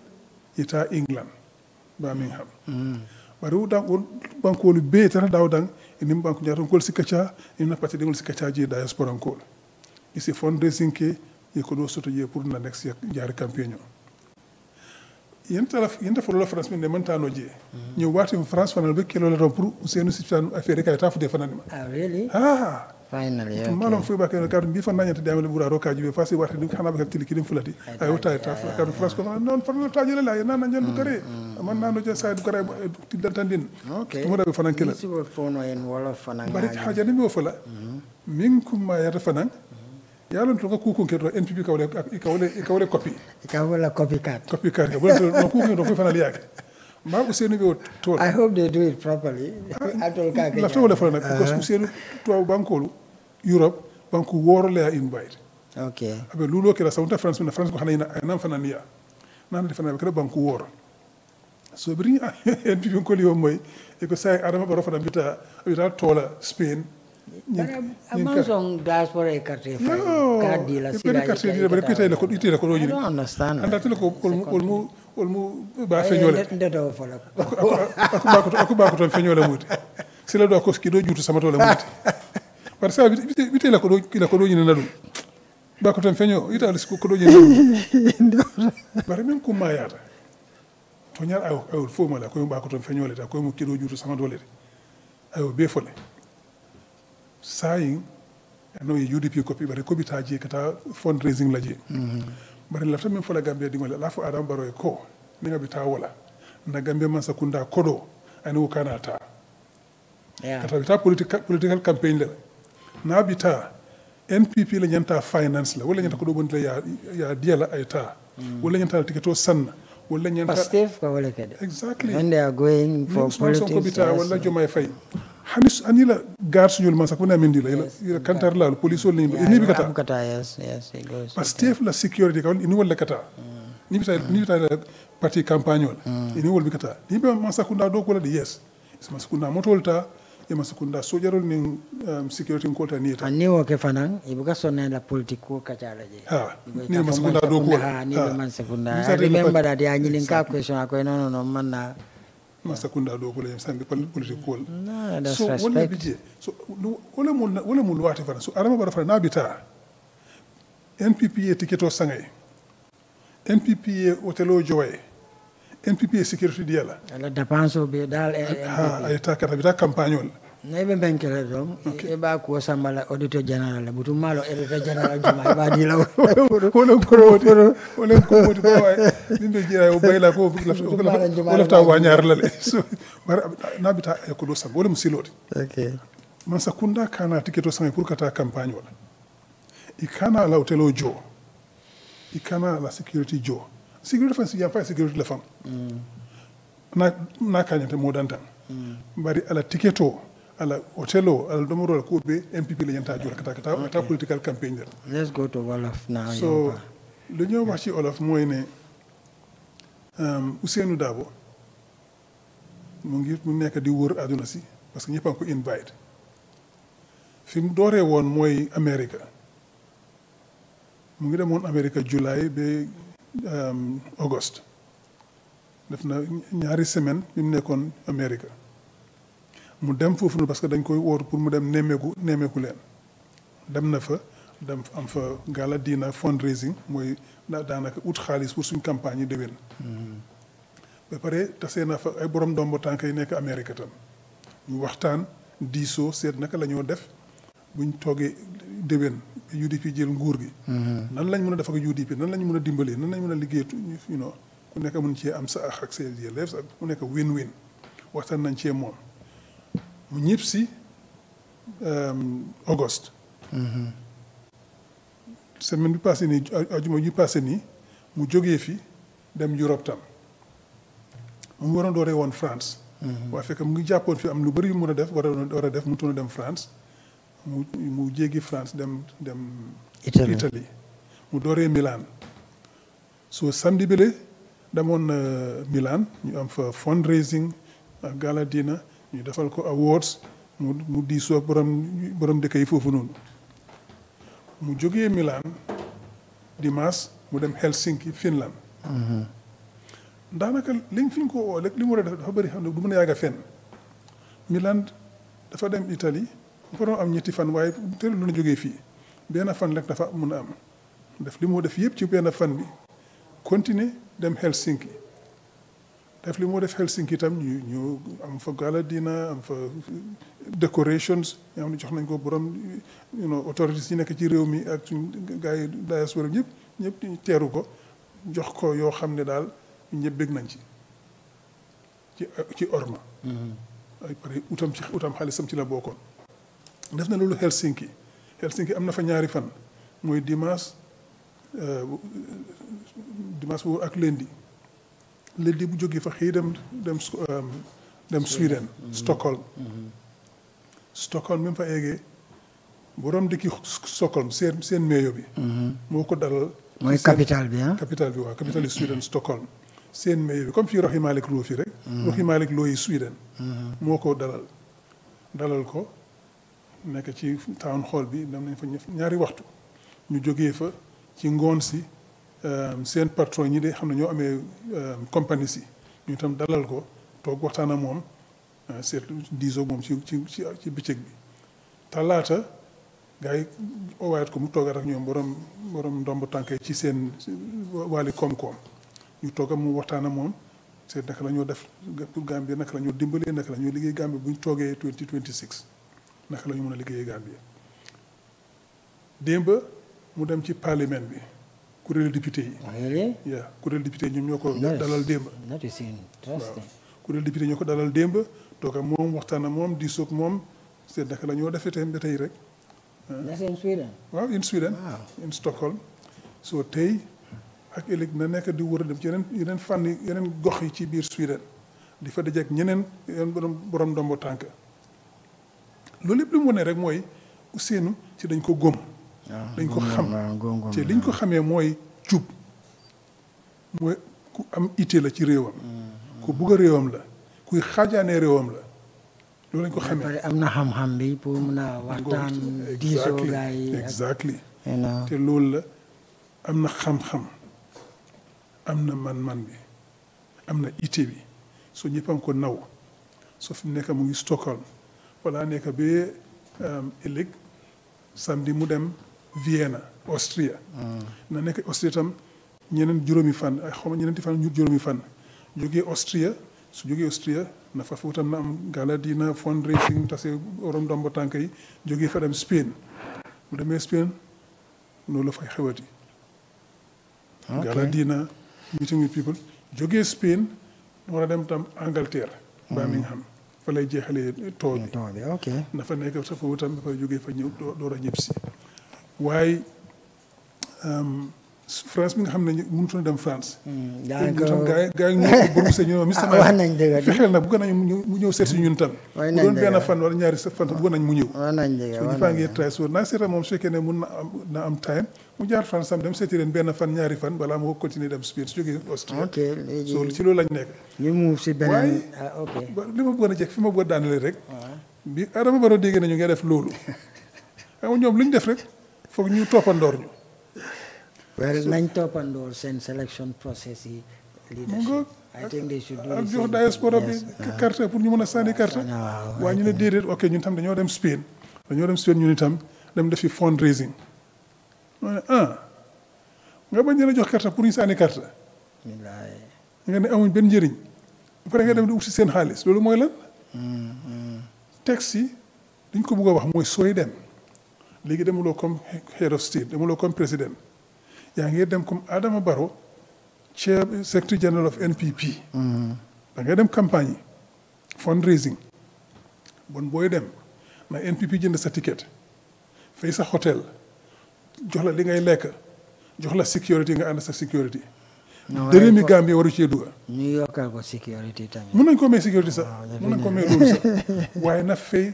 yeta England Birmingham bari udan bankolu be tara dawdan enim banku jaton kol sikacha ina pati dengol sikacha je diaspora kol isi fundraising ke e ko do soto je pour na next jaar campagne yenta folo la France min de mantano je ñu wati France fanal be kelo la pour seenu sitan affaire kay tafu de fanal ma really finally okay malon fu ba ke kadu bi fan nañata damel buraro kaji be fasi wati dum xana ba tili kidim fulati ay wota tafu kadu France ko non fanal tajele la na ñan du kare man nano je say du kare ti dantandin okay mo da fanan kila ci wo fono en wala fanan bari haja ni mo fala min kuma yata fanan yalon to ko ko kedo NPP kawle copy kawle copycat ka bo no ko ko do fanal yak ma Usenu be to I hope they do it properly atol ka la to le fana because Usenu to bankolu Europe banku worle a invite okay abe lulo ke la sawta France na France ko hanayna nan fanania nan de fana be banku wor so bri NPP ko liyo moy e ko say adama baro fana bita tola Spain Amazon diaspora carte card la sila carte di bari pita la ko itira ko I don't understand anda tele ko olmu ba feñole ndedo fola aku ba ko ton feñole muti sila do ko ski do juutu sama to la muti par ça bite la ko do nyina dum ba ko ton feño ita ko do nyina bari men ko mayata to nyal ay fo mala ko ba ko ton feñole ta ko mo kido juutu sama dole ayo be fole saying no UDP copy bari ko bitaji kata fundraising laje bari la tamen fola Gambia dingol la fo adam baro ko ninga bita wala na Gambia man sakunda kodo ani kanata kata bita political campaign le na bita NPP la nyanta finance la wala nyanta ko do bon ya diala ayta wala nyanta tiketo sanna wala nyanta Pastef ko wala kede exactly when they are going for politics ko bita wala jomay fay hanis anila gar suñul man sakuna mendi la ila kantar la police wol ni bi kata yes it goes Pastef la security kawal ini wala kata ni bita parti campagne wala ini wol bi kata ni be man sakunda do ko la yes is man sakunda motolta e man sakunda sojarol ni security ko ta ni ta ani wo ke fanan ibuka sonna la politiko kata la je ni man sakunda do ko ni man sakunda I remember that ya nyilin ka question ko no man na masakunda do ko le sambe political no that's so wala respect bije so wala mun wati fana so arama bara fana nabita NPP tiketo sangay NPP hotelo joy NPP security diala la dépense be dal ay ta kata bita campagne nebe benkele dom e ba ko sambala auditor general la butu malo auditor general juma ba di la wala ko modi ko way nimbe jira o bayla ko wala ta wañar la so nabita e ko do sam wala musiloti okay man sakunda kana tiketo sangay pour kata campagne wala ikana la hotelo jo ikana la security jo security fa si fa security la fam na kanyante modanta bari ala tiketo ala hotelo ala domoro ko be MPP la yanta jura kata political campaign der let's go to Wolof now so le ñoo wax ci Wolof moy ne Ousseynou Dabo mu nekk di wër àdduna si parce que ñëpp a ngi ko invite fi mu dooree woon mooy Amérique mu ngi demoon Amérique July ba August def na ñaari semaine bi mu nekkoon Amérique mu dem foofu noonu parce que dañ koy wóor pour mu dem nemmeeku leen dem na fa dem am fa gala dina fundraising mooy daanaka ut xaalis pour suñ campagne yi déwén. ba pare tasee na fa ay borom ndombo tànk yi nekk Amérique tam ñu waxtaan diisoo seet naka la ñoo def buñ toogee déwén UDP jël nguur gi. nan lañ mën a def ak UDP nan lañ mën a dimbalee nan lañ mën a liggéey ku nekk mun cee am sa ak sa yelleef ak mu nekk win-win waxtaan nañ cee moom mu ñëpp si Auguste. semaine bi passé nii ajuma ji passé nii mu jógee fi dem Europe tam mu ngi waroon dooree woon France. waaye fekk mu ngi jàppoon fi am lu bëri yu mu mën a def war a def mu tourné dem France mu jéggi France dem Italie mu dooree Milan so samedi bële demoon na Milan ñu am fa fundraising ak gala dina ñu defal ko awards mu diisoo ak borom dëkk yi foofu noonu mu jógee Milan dimanche mu dem Helsinki Finland. daanaka liñ fi ñu ko woo rek li mu war a def dafa bëri xam ne du mën a yàgg a fenn Milan dafa dem Italie mu fa doon am 2 fan waaye teel lu na jógee fii benn fan rek dafa mun a am def li mu def yëpp ci benn fan bi continuer dem Helsinki def li moo def Helsinki itam ñu am fa gala dina am fa decorations yoo xam ne jox nañ ko borom autorités yi nekk ci réew mi ak suñ gars yi diaspora ñëpp teeru ko jox ko yoo xam ne daal ñëpp bég nañ ci orma ay pare utam xaalisam ci la bokkoon def na loolu Helsinki am na fa 2 fan mooy dimanche boobu ak lundi bu jógee fa xëy dem Sweden Stockholm même fa eggee borom dëkki Stockholm seen meeyo bi moo ko dalal mooy capitale bi capitale bi waaw capitale yi Sweden Stockholm seen meeyo bi comme fii Roxi Malik Loo fii rek Roxi Malik Loo yi Sweden moo ko dalal ko nekk ci town hall bi dem nañ fa 2 waxtu ñu jógee fa ci ngoon si seen patron ñi de xam ne ñoo amee compagnie si ñu itam dalal ko toog waxtaan ak moom seet diisoo moom ci bëccëg bi talaata gars yi owaayat ko mu toogaat ak ñoom borom ndomb tànk ci seen wàlli koom-koom ñu toog mu waxtaan ak moom seet naka la ñoo def pour Gambie naka la ñoo dimbalee naka la ñoo liggéey Gambie bu ñu toogee 2026 naka la ñu mën a liggéeyee Gambie démb mu dem ci parlement bi kuréelu député yi. kuréelu député yi ñoom ñoo ko dalal démb. waaw kuréelu député ñoo ko dalal démb toog ak moom waxtaan ak moom diisoo ak moom seet naka la ñoo defee ba tey rek. that's in Sweden. waaw in Sweden. in Stockholm. so tey ak ëllëg na nekk di wër dem ci yeneen fànn yeneen gox yi ci biir Sweden di fa dajeek ñeneen borom ndombo tànk loolu lépp li mu wane rek mooy Ousseynou ci dañ ko góom. dañ ko xam te liñ ko xamee mooy jub mooy ku am ité la ci réewam ku bugg a réewam la kuy xaajaanee réewam la loolu lañ ko xamee am na xam-xam bi pour mun a waxtaan diisoo gaay yi exactly te loolu la am na xam-xam am na man-man bi am na ité bi so ñëppam ko naw so fi mu nekk mu ngi Stockholm wala nekk ba ëllëg samedi mu dem Vienna Austria na nekk Austria tam ñeneen juróomi fan ay xaw ma ñeneenti fan juróomi fan jógee Austria su jógee Austria na fa foofu tam na am gala dina fundraising tase borom ndombo tànk yi jógee fa dem Spain bu demee Spain loolu la fay xewati gala dina meeting with people jógee Spain war a dem tam Angleterre Birmingham fa lay jeexalee tool bi na fa nekk sa foofu tam dafa jógee fa ñëw door a ñëpp si waaye France bi nga xam ne mënutu na dem France. gaa yi ñu borom se ñu Mr. wax nañ dëgg fexeel na bëgg nañu mu ñëw seet si ñun tam. bu doon benn fan wala 2 fan bëgg nañ mu ñëw. wax nañ dëgg so ñu faa ngi try so naa seeta moom su fekkee ne mun na am time mu jaar France tam dem seeti leen benn fan ñaari fan balaa moo continuer dem Spain su jógee Austria. ok léegi so ci loolu lañ nekk. ñu move si beneen ok. li ma bëggoon a jekk fi ma bëgg a daanale rek. bi Adama Barrow dégg nañu nga def loolu. xam nga ñoom lu ñu def rek foog ñu toppandoor ñu. well nañ toppandoor seen selection process yi. leadership I think they should do ak jox diaspora bi carte pour ñu mën a sànni carte. waaye ñu ne déedéet ok ñun tam dañoo dem Spain. ñun itam dem defi fundraising. ma ne nga bañ leen a jox carte pour ñu sànni carte. nga ne amuñ benn njëriñ. ba pare nga dem di ut si seen xaalis loolu mooy lan. texte yi liñ ko bëgg a wax mooy sooy dem. léegi demuloo comme head of state demuloo comme président. yaa ngi dem comme Adama Barrow chair secretary general of NPP. da ngay dem campagne fundraising. bon booy dem na NPP jënd sa ticket. fay sa hôtel. jox la li ngay lekk. jox la sécurité nga ànd sa sécurité. dërëmi Gambie waru cee dugga. ñu yokkal ko sécurité tamit. mun nañ ko may sécurité sax. mun nañ ko may loolu sax. waaye na fay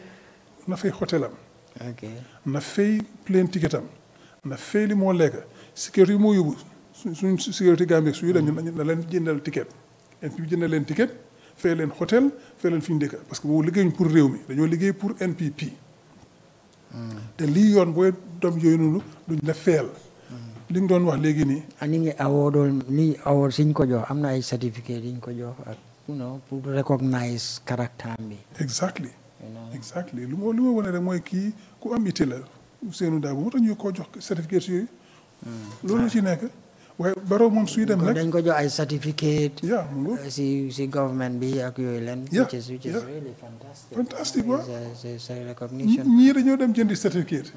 hôtelam. ok na fay plane ticket am. na fay li moo lekk. sécurité bi moo yóbbu suñ sécurité Gambie suy dem na leen jëndal ticket. NPP jëndal leen ticket fay leen hôtel fay leen fi ñu dëkk parce que boobu liggéeyuñ pour réew mi dañoo liggéey pour NPP. te lii yoon booy doom yooyu noonu duñ la feel. li nga doon wax léegi nii. ani ngi awoodoon ni awood siñ ko jox am na ay certificate yiñ ko jox ak pour recognize caractère bi. exactly lu ma wane rek mooy kii ku am itte la Ousainou Darboe moo tax ñu ko jox certificate yooyu. loolu ci nekk waaye Barrow moom suy dem nag dañ ko jox ay certificate. mu si government bi ak yooyu leen. which is really fantastic. waaw. c'est recognition. ñii dañoo dem jëndi certificate.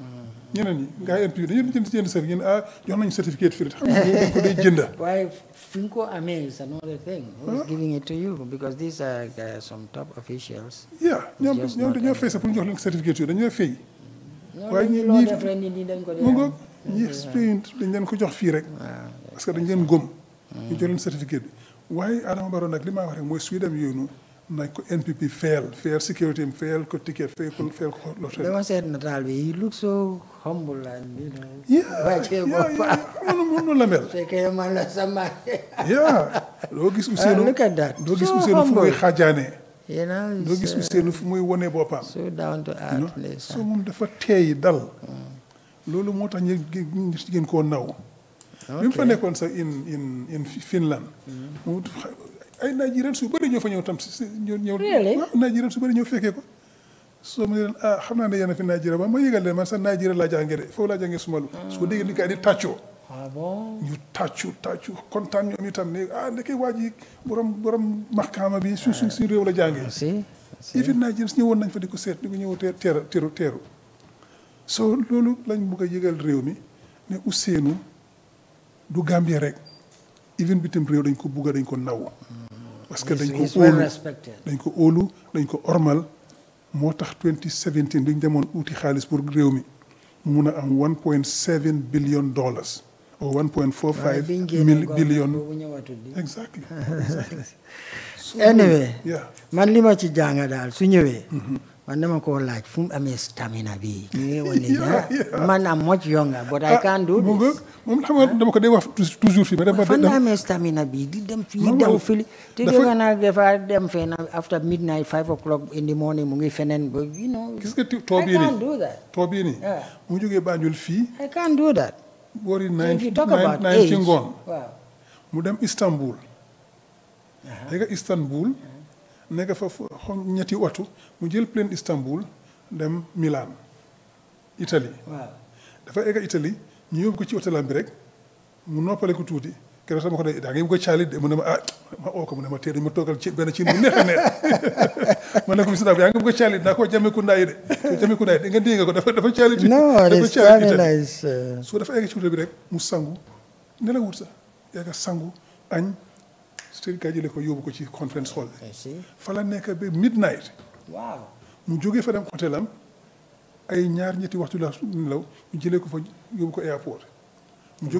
ñeneen ñi gars yi NPP dañoo dem jëndi certificate ñu jox nañu certificate fii xam nga dañ ko day jënd. waaye fi nga ko amee is another thing. who's giving it to you because these are some top officials. ñoom dañoo fay sax pour ñu jox leen certificate yooyu dañoo fay. waaye ñii def ren nit ñi dañ ko dee dañ leen ko jox fii rek. parce que dañ leen góom. ñu jox leen certificate bi waaye Adama Barrow nag li ma wax rek mooy suy dem yooyu nañ ko NPP fayal sécurité am fayal ko ticket fayal ko lotel. dama seet nataal bi he looks so humble and noonu la mel. fekkee man la sama. doo gis Ousainou look at that. doo gis Ousainou fu muy xaajaanee. doo gis Ousainou fu muy wone boppam. so down to earth. so moom dafa teey dal. loolu moo tax ñu gën koo naw. bi mu fa nekkoon sax in Finland. ay Nigerian su bëri ñoo fa ñëw tam ñëw. waaw Nigerian su bëri ñëw fekkee ko. soo ma ne leen xam naa ne yéen a fi Nigeria ba ma yëgal leen man sax Nigeria laa jàngee de foofu laa jàngee sumalu. su ko déggee ni gars yi di tàccoo. ñu tàccu kontaan ñoom itam ne ndeke waa ji borom maxkaama bi suñ réew la jàngee. even Nigerians ñëwoon nañ fa di ko seet di ko ñëw teeru. so loolu lañ bëgg a yëgal réew mi ne Ousainou du Gambie rek even bitim réew dañ ko bugga dañ ko naw. parce que dañ ko óolu dañ ko ormal moo tax 2017 duñ demoon uti xaalis pour réew mi mu mun a am $1.7 billion or 1.45 billion. exactly. anyway man li ma ci jàng daal su ñëwee. man dama ko laaj fu mu amee stamina bi. man am much younger but I can't do this. moom xam nga dama ko dee wax toujours fii. fan la amee stamina bi di dem fii daw fii. te dégg naa dafa dem fee na after midnight 5 o'clock in the morning mu ngi feneen ba gis nga too bii nii mu jógee Banjul fii. I can't do that. boori 9 ci ngoon. mu dem Istanbul. léegi Istanbul. nekk fa ñetti waxtu mu jël plane Istanbul dem Milan Italie. dafa egg Italie ñu yóbbu ko ci hôtelam bi rek mu noppale ko tuuti keroog sama ko de daa ngi ko caalit de mu ne ma ma oo ko mu ne ma tee dañ ma toogal ci benn ci bu neex a neex ma ne ko bis yaa ngi ko caalit naa ko jameku ndaay de jameku ndaay de nga dégg ko dafa caalit. dafa caalit soo dafa egg ci hôtel bi rek mu sangu nelawut sax egg sangu añ. sëriñ kaa jëlee ko yóbbu ko ci conference hall bi. fa la nekk ba midnight. mu jógee fa dem hôtelam ay ñetti waxtu la nelaw ñu jëlee ko fa yóbbu ko airport. mu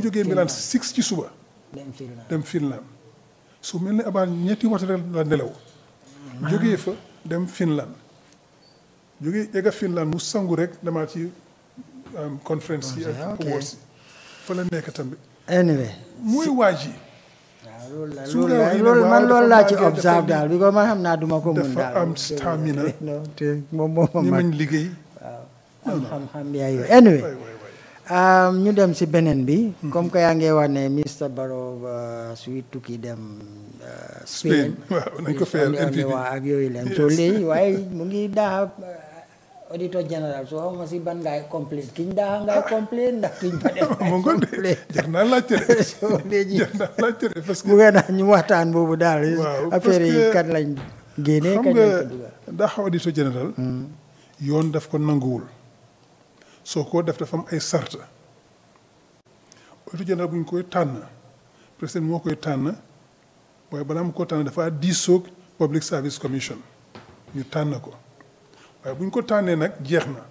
jógee Milan 6 ci suba. dem Finland. su mel ne abaa ñetti waxtu la nelaw. jógee fa dem Finland. jógee egga Finland mu sangu rek demaat ci conference yi ak awards yi fa la nekk tamit. anyway. mooy waa ji. loolu man loolu laa ci observe daal bi ko man xam naa duma ko mun daal. dafa am stamina. te moom ñi mañ liggéey. waaw xam-xam yaayu anyway. ñu dem si beneen bi. comme que yaa ngi wax ne Mr Barrow suy tukki dem Spain. waaw nañ ko fayal NPP ak yooyu leen so léegi waaye mu ngi daax auditor général so xaw ma si ban ngay complain kiñ daax ngay complain ndax kiñ fa def mu ngoon de jar naa laajte de so léegi jar naa laajte de parce que mu ngeen ñu waxtaan boobu daal affaire yi kat lañ génnee xam kat nga lañ ko dugal daax auditor général yoon daf ko nanguwul soo ko def dafa am ay sart auditor général bu ñu koy tànn président moo koy tànn waaye balaa mu ko tànn dafa diisoog Public Service Commission ñu tànn ko waaye bu ñu ko tànnee nag jeex na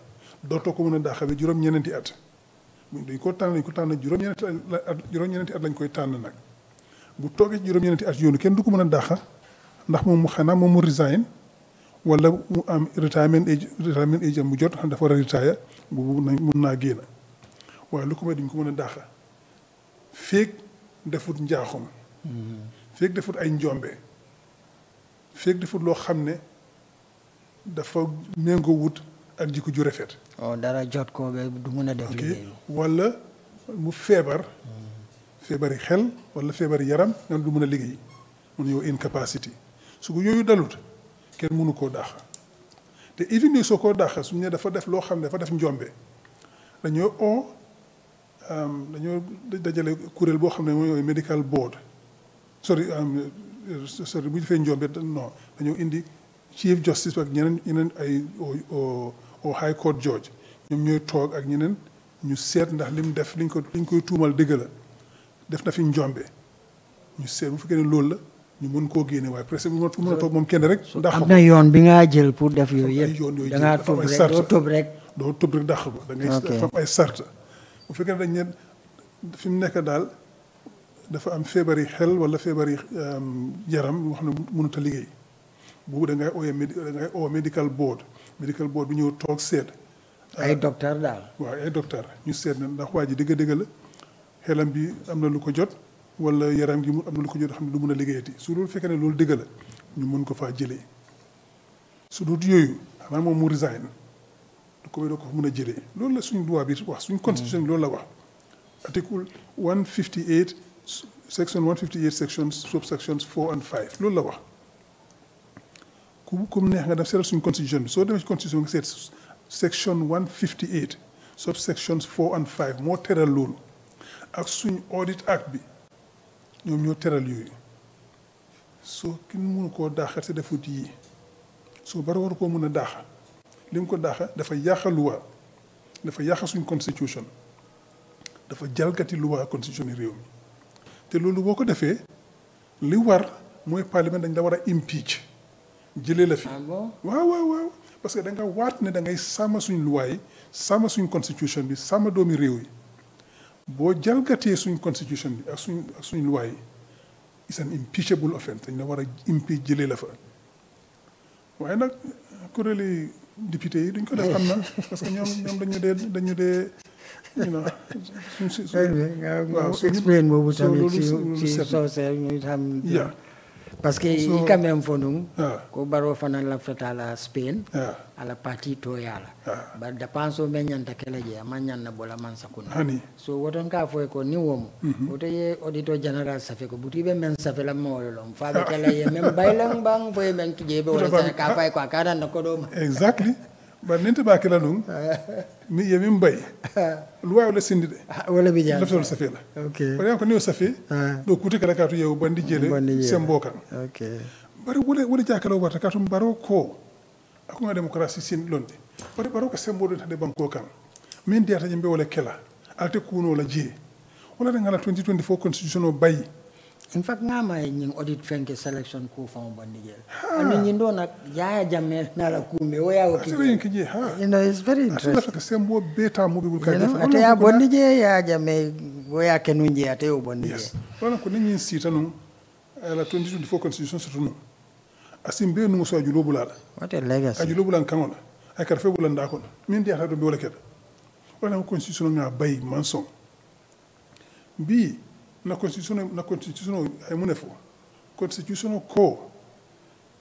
dootoo ko mën a dàqabe juróom-ñeneenti at dañ ko tànn juróom-ñeneenti at lañ koy tànn nag bu toogee juróom-ñeneenti at yoonu kenn du ko mën a dàqa ndax moom mu xanaa moom mu resign wala mu am retirement age am mu jot xam dafa war a retire boobu mun naa génn waaye lu ko may duñ ko mën a dàqa feeg defut njaaxum feeg defut ay njombe feeg defut loo xam ne dafa méngoo wut ak jikko ju rafet. dara jot ko ba du mën a def liggéey wala mu feebar feebari xel wala feebari yaram nga du mën a liggéey mun yow incapacity su ko yooyu dalut kenn mënu koo dàq te even ni soo koo dàq suñu ne dafa def loo xam ne dafa def njombe dañoo dajale kuréel boo xam ne mooy medical board sorry bu ñu defee njombe non dañoo indi chief justice ak ñeneen ay au high court judge ñoom ñooy toog ak ñeneen ñu seet ndax lim def liñ koy tuumal dëgg la def na fi njombe ñu seet bu fekkee ne loolu la ñu mën koo génne waaye presque bu mën a toog moom kenn rek. ndax am na yoon bi nga jël pour def yooyu yëpp yoon yooyu da ngaa tëb rek doo tëb rek dàq ko da ngay dafa am ay sart bu fekkee ne dañ ne fi mu nekk daal dafa am feebari xel wala feebari yaram yoo xam ne mënut a liggéey boobu da ngay oo medical board bi ñëw toog seet. ay docteur daal. waaw ay docteur ñu seet na ndax waa ji dëgg-dëgg la xelam bi am na lu ko jot wala yaram gi am na lu ko jot xam ne du mën a liggéeyati su loolu fekkee ne loolu dëgg la ñu mën ko faa jëlee su dut yooyu xanaa moom mu resign du ko mën a jëlee loolu la suñu loi bi wax suñu constitution bi loolu la wax article 158 section 158 sections subsections 4 and 5 loolu la wax ku mu neex nga def seetal suñu constitution bi soo demee ci constitution nga seet section 158 subsections 4 and 5 moo teral loolu ak suñu audit act bi ñoom ñoo teral yooyu soo kenn mënu koo daaxa te defut yii soo bari waru koo mën a daaxa li mu ko daaxa dafa yàqa loi dafa yàqa suñu constitution dafa jalgati loi constitution yi réew mi te loolu boo ko defee li war mooy parlement dañ la war a impeach jëlee la fi waaw parce que da nga waat ne da ngay sàmm suñ loi yi sàmm suñ constitution bi sàmm doomi réew yi boo jalgatee suñ constitution bi ak suñ loi yi it's an impeachable offense dañ la war a impeach jëlee la fa waaye nag kuréeli député yi duñ ko def xam na parce que ñoom dañu dee waaw explain boobu tamit ci sooseel ñu xam parce que i kamem fonum ko baro fana lafta la Spain ala partito yala ba dapanso men nyanta kala je man nyanna bola man sakuna so woton ka foy ko ni womu woto ye auditor general safe ko butibe men safe la mo lom fa be kala ye men baylang bang foy men tuje be wala ka fay ko ka dan ko do exactly ba nente ba kala dum mi ye min bay luwa wala sindi de wala bi jam lafta safe la okay bari ko ni safe do kuti kala ka to yew bandi jele sembokan okay bari wala jakala warta ka to baro ko ako nga démocratie sin londe bari ko sembo do tade banko kan min diata jembe wala kela alte kuno la je wala da ngala 2024 constitution o bay in fact ngama ñing audit fenke selection ko fon bandi jele ani ñindo nak yaaya jamme na la kumbe o yawo ki you know it's very interesting parce que sembo beta mo bigul ka def ate ya bandi je ya jamme o ya kenu je ate o bandi je wala ko ni sita non la 2024 constitution surtout non asimbe no so ajulo bulala what a legacy ajulo bulan kangola ay kar fe bulan dakon min diata do be wala keda wala constitution nga bay manson B na constitutional ay munefo constitutional co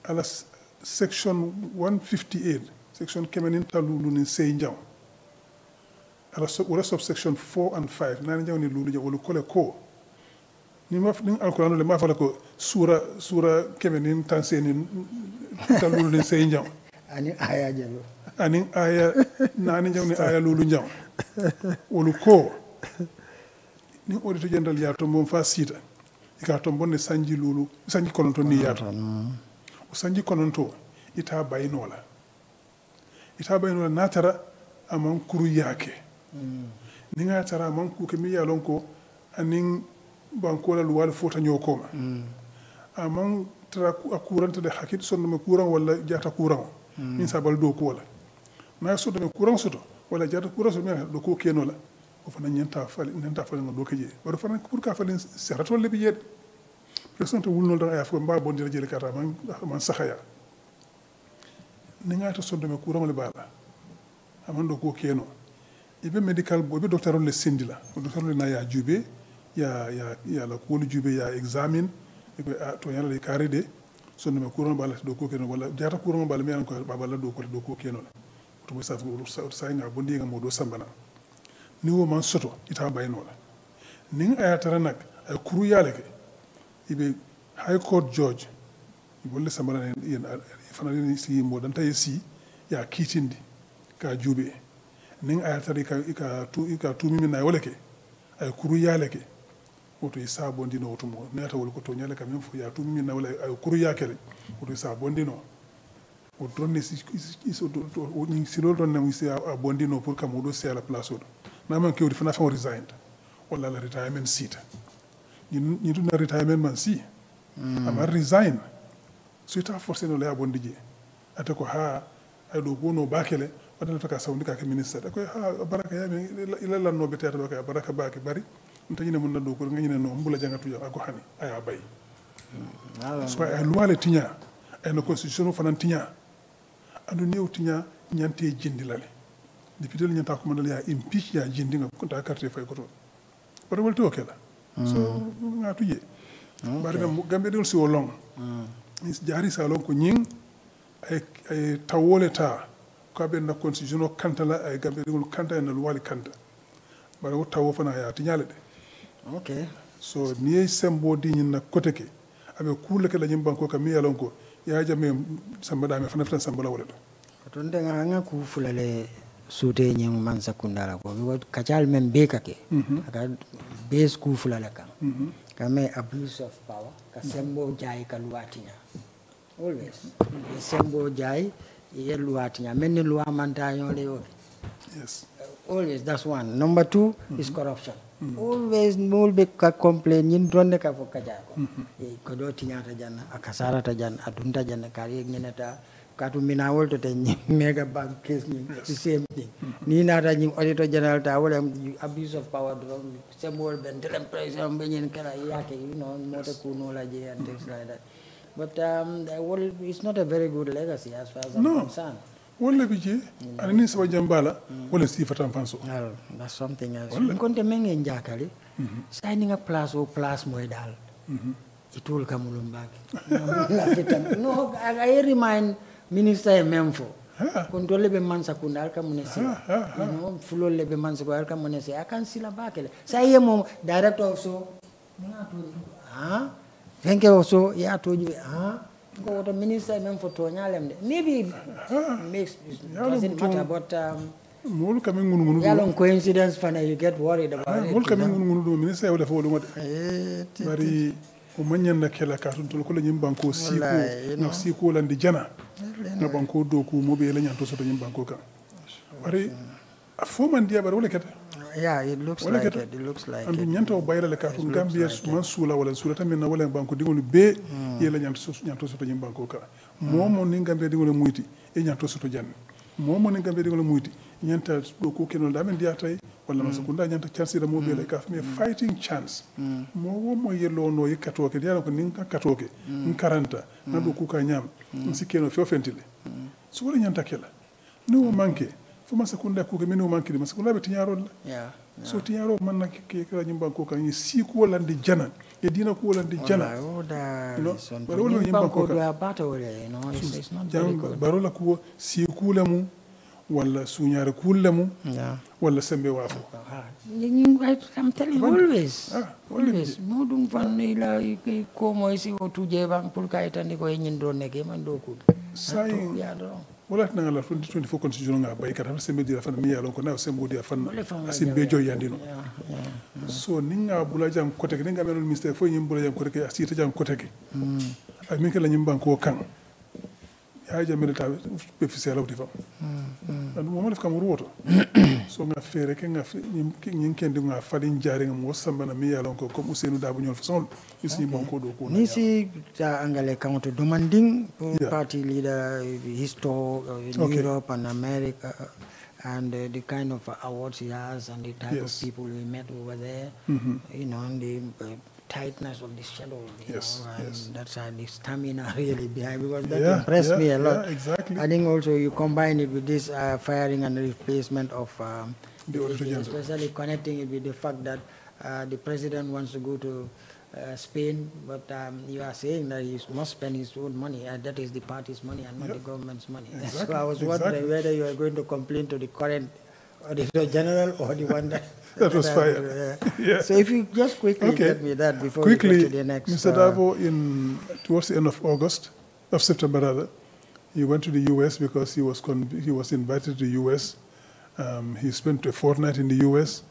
ala section 158 section kemenin talulu ni sey njaw ala wala subsection 4 and 5 nani njaw ni lulu wala kole ko ni alquran le ma fala ko sura kemenin tanseni talulu ni sey njaw ani aya jalo ani aya nani njaw ni aya lulu njaw wala ko ni auditor general yato mom fa sita ika to bonne sanji lulu sanji kononto ni yato o sanji kononto ita baynola natara aman kuru yake ni nga tara aman ku ke mi yalon ko anin banko la luwal fota nyokoma aman tara akuranta de hakit sonno me kuran wala jata kuran min sabal do ko wala na so de kuran soto wala jata kuran so me do ko kenola o fana nyanta fali do keje wala fana pour ka fali serato le bi yed presento wulnol da ay afko mba bondira jeli kata man saxaya ni nga to sonde me kuran le bala amando ko keno ibe medical bo be docteur le sindila docteur le na ya jube ya la ko jube ya examine e ko to yalla le carré sonde me kuran bala do ko keno wala jata kuran bala me an ko bala do ko keno la to mo sa nga bondi nga mo do sambana ni wo man soto ita bayno la ni nga tara nak ay kuru yale ke ibe high court judge ibolle sambana yen fana ni si mo dan tay si ya kitindi ka jube ning ayatari ka tu mi na wala ke ay kuru yale ke oto isa bondino oto mo neta wala ko to nyale ka même fu ya tu mi na wala ay kuru yakele oto isa bondino o donne si o ni si lo don na si a bondino pour kam do c'est à la place o na man ke o fana fa resign wala la retirement seat ni du na retirement man si ama resign so ita forcé no la bondije ata ko ha ay do gono bakele wadana taka sawndi ka ministre ko ha baraka yami ila lan no betata ka baraka baake bari ntanyine mun do ko ngine no mbula jangatu ya ko hani aya bay so ay loi le tinya ay no constitution fanan tinya andu new tinya nyante jindilale depuis del nyanta ko man ya impeach ya jindinga ko ta carte fay ko to bari wolti o kala so nga tuje bari gambe dol si o long jari sa long ko nying ay tawole ta ko be na constitution o kanta la ay gambe dol kanta na wali kanta bari o tawo fana ya tinyale de okay so ni sembo di nyin na kote ke abe kule ke la nyim banko ka mi yalon ko ya jame samba dame fana fana samba la wala to ndenga nga ku fulale sute nyim man sakundala ko bi kachal men be kake aka base ku fulale kan kame abuse of power ka sembo jay ka luatinya always sembo jay ye luatinya men ni loi mantaño le yo yes always that's one number 2 is corruption always mol be ka complain yin donne ka fo kaja ko do tinyata janna akasara ta janna adunta janna kari ngenata katu mina wolto te mega bank case ni the same thing ni nata ni auditor general ta wala abuse of power do sembo ben telem president be nyen kala yake you know mota kuno la je and things like that but well, it's not a very good legacy as far as I'm concerned. Wala bije ani sawa jambala wala sifata fanso well that's something else ngonte menge njakali signing a place o place moy dal itul kamulum baki no I remind minister memfo kontrole be mansa kundal kamunesi no fulo lebe mansa ko kamunesi akan sila bakele saye mo director of so thank you also ya toju go to minister memfo to nyalem de maybe makes doesn't matter but mol kam ngunu yalon coincidence fana you get worried about it mol kam ngunu minister wala fo mo bari o manyanda kela ka tun ko la nyim banko siko na siko landi jana na banko do ko mo be la nyanto so to nyim banko ka bari fo man dia bar wala kata yeah it looks like it and nyanta o bayla le ka tun gambia man sula wala sula tan na wala banko dingol be yela nyanto so to nyim banko ka momo ni gambia dingol muyti e nyanto so to janne momo ni gambia dingol muyti nyanta do ko kenol da men dia tay wala masakunda nyanta chance da mo be le ka me fighting chance mo yelo no yikatoke dia ko nin katoke in 40 na do ku ka nyam sikeno fo fentile so wala nyanta kela no manke fo masakunda ku ke meno manke masakunda be tinyaro la So tiaro man na ke kala nyimba ko kan si ko landi jana e dina ko landi jana. You know, but when you bank do a battle, you know, it's not very good. Barola ko si kulemu wala sunyare kulemu wala sembe wafo. I'm telling you always. Always. Modung fan ila ko mo isi o tuje bang pulka itani ko nyindo neke man do ko. Sai wala tana la 2024 constitution nga bay kata sembe dira fan mi yalon ko na sembo dia fan asimbe joy yandino. So ninga bula jam kote ke ninga menol ministère fo nyim bula jam kote ke asita jam kote ke. Ay min kala nyim banko kan. Ya jambe ta officiel of defam. And mo def kam ruwoto. So nga fere ke nga nyim kendi nga fadin jare nga mo samba na mi yalon ko comme Ousseynou Dabo ñol façon isi banko do ko. Nisi ta angale kaunto demanding party leader histo in Europe and America and the kind of awards he has and the type of people we met over there, you know, and the tightness of the schedule, you know, and that's the stamina really behind, because that impressed me a lot. Yeah, exactly. I think also you combine it with this firing and replacement of the Auditor especially connecting it with the fact that the president wants to go to Spain, but you are saying that he must spend his own money, and that is the party's money and not the government's money. Exactly. So I was wondering whether you are going to complain to the current Auditor General or the one that that was fired. So if you just quickly get me that before we go to the next. Mr. Davo, towards the end of September rather, he went to the U.S. because he was invited to the U.S. He spent a fortnight in the U.S.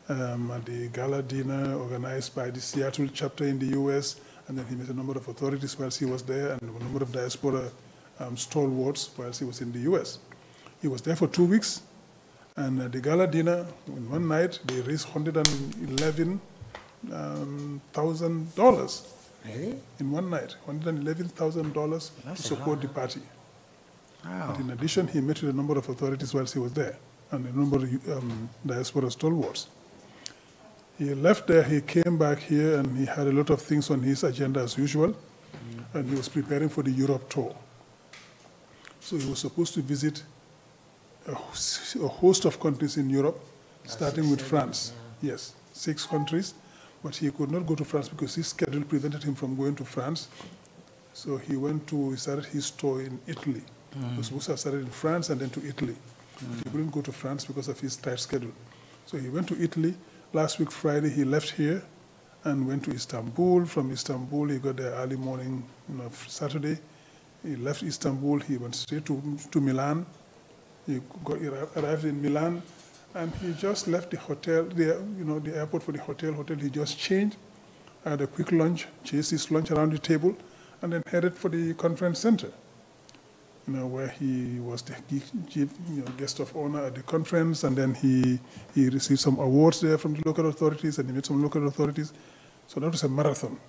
At the gala dinner organized by the Seattle chapter in the U.S., and then he met a number of authorities whilst he was there, and a number of diaspora stalwarts whilst he was in the U.S. He was there for 2 weeks, and at the gala dinner, in one night, they raised $111,000. Really? In one night, $111,000 to support the party. Wow. But in addition, he met with a number of authorities whilst he was there, and a number of diaspora stalwarts. He left there, he came back here, and he had a lot of things on his agenda as usual, and he was preparing for the Europe tour. So he was supposed to visit a host of countries in Europe, starting with France. Yes, 6 countries, but he could not go to France because his schedule prevented him from going to France. So he started his tour in Italy. He was supposed to have started in France and then to Italy. But he couldn't go to France because of his tight schedule. So he went to Italy. Last week, Friday, he left here and went to Istanbul. From Istanbul, he got there early morning, Saturday. He left Istanbul, he went straight to Milan. He arrived in Milan, and he just left the hotel, the airport for the hotel. He just changed, had a quick lunch, chased his lunch around the table, and then headed for the conference center, where he was the guest of honor at the conference, and then he received some awards there from the local authorities, and he met some local authorities. So that was a marathon,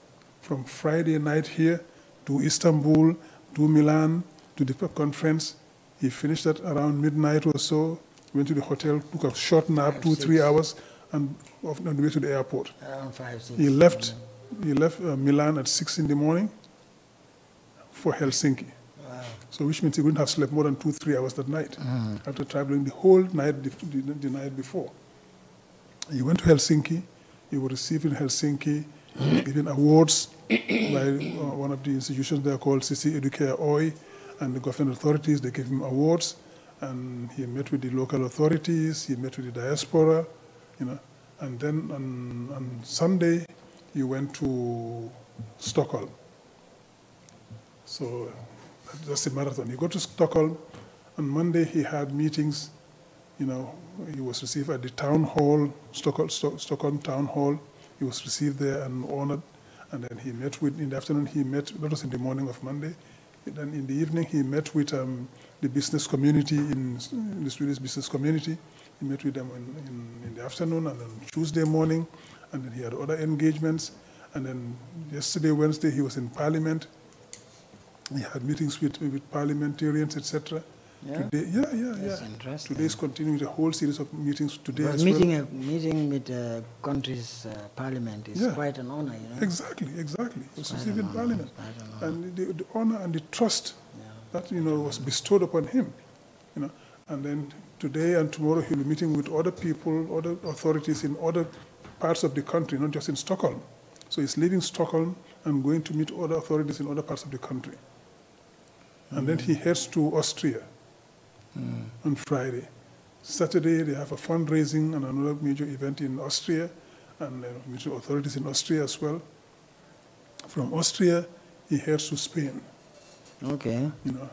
from Friday night here to Istanbul, to Milan, to the conference. He finished that around midnight or so, went to the hotel, took a short nap, 2-3 hours, and on the way to the airport. Around 5-6. He left Milan at 6 in the morning for Helsinki. Wow. So which means he wouldn't have slept more than 2-3 hours that night after traveling the whole night the night before. He went to Helsinki. He was received in Helsinki, given awards by one of the institutions there called CC Educare Oy, and the government authorities. They gave him awards, and he met with the local authorities. He met with the diaspora, and then on Sunday he went to Stockholm. So that's a marathon. He got to Stockholm. On Monday he had meetings. He was received at the town hall, Stockholm town hall. He was received there and honored. And then he met in the afternoon, that was in the morning of Monday. Then in the evening, he met with the business community, in the Swedish business community. He met with them in the afternoon, and then Tuesday morning, and then he had other engagements. And then yesterday, Wednesday, he was in Parliament. He had meetings with parliamentarians, etc. Yeah? Today, That's interesting. Today is continuing a whole series of meetings today as meeting well. Meeting with a country's parliament is quite an honor, Exactly. It's received in Parliament. And the honor and the trust that, was bestowed upon him, And then today and tomorrow he'll be meeting with other people, other authorities in other parts of the country, not just in Stockholm. So he's leaving Stockholm and going to meet other authorities in other parts of the country. And then he heads to Austria on Friday. Saturday, they have a fundraising and another major event in Austria, and meeting authorities in Austria as well. From Austria, he heads to Spain. Okay. You know,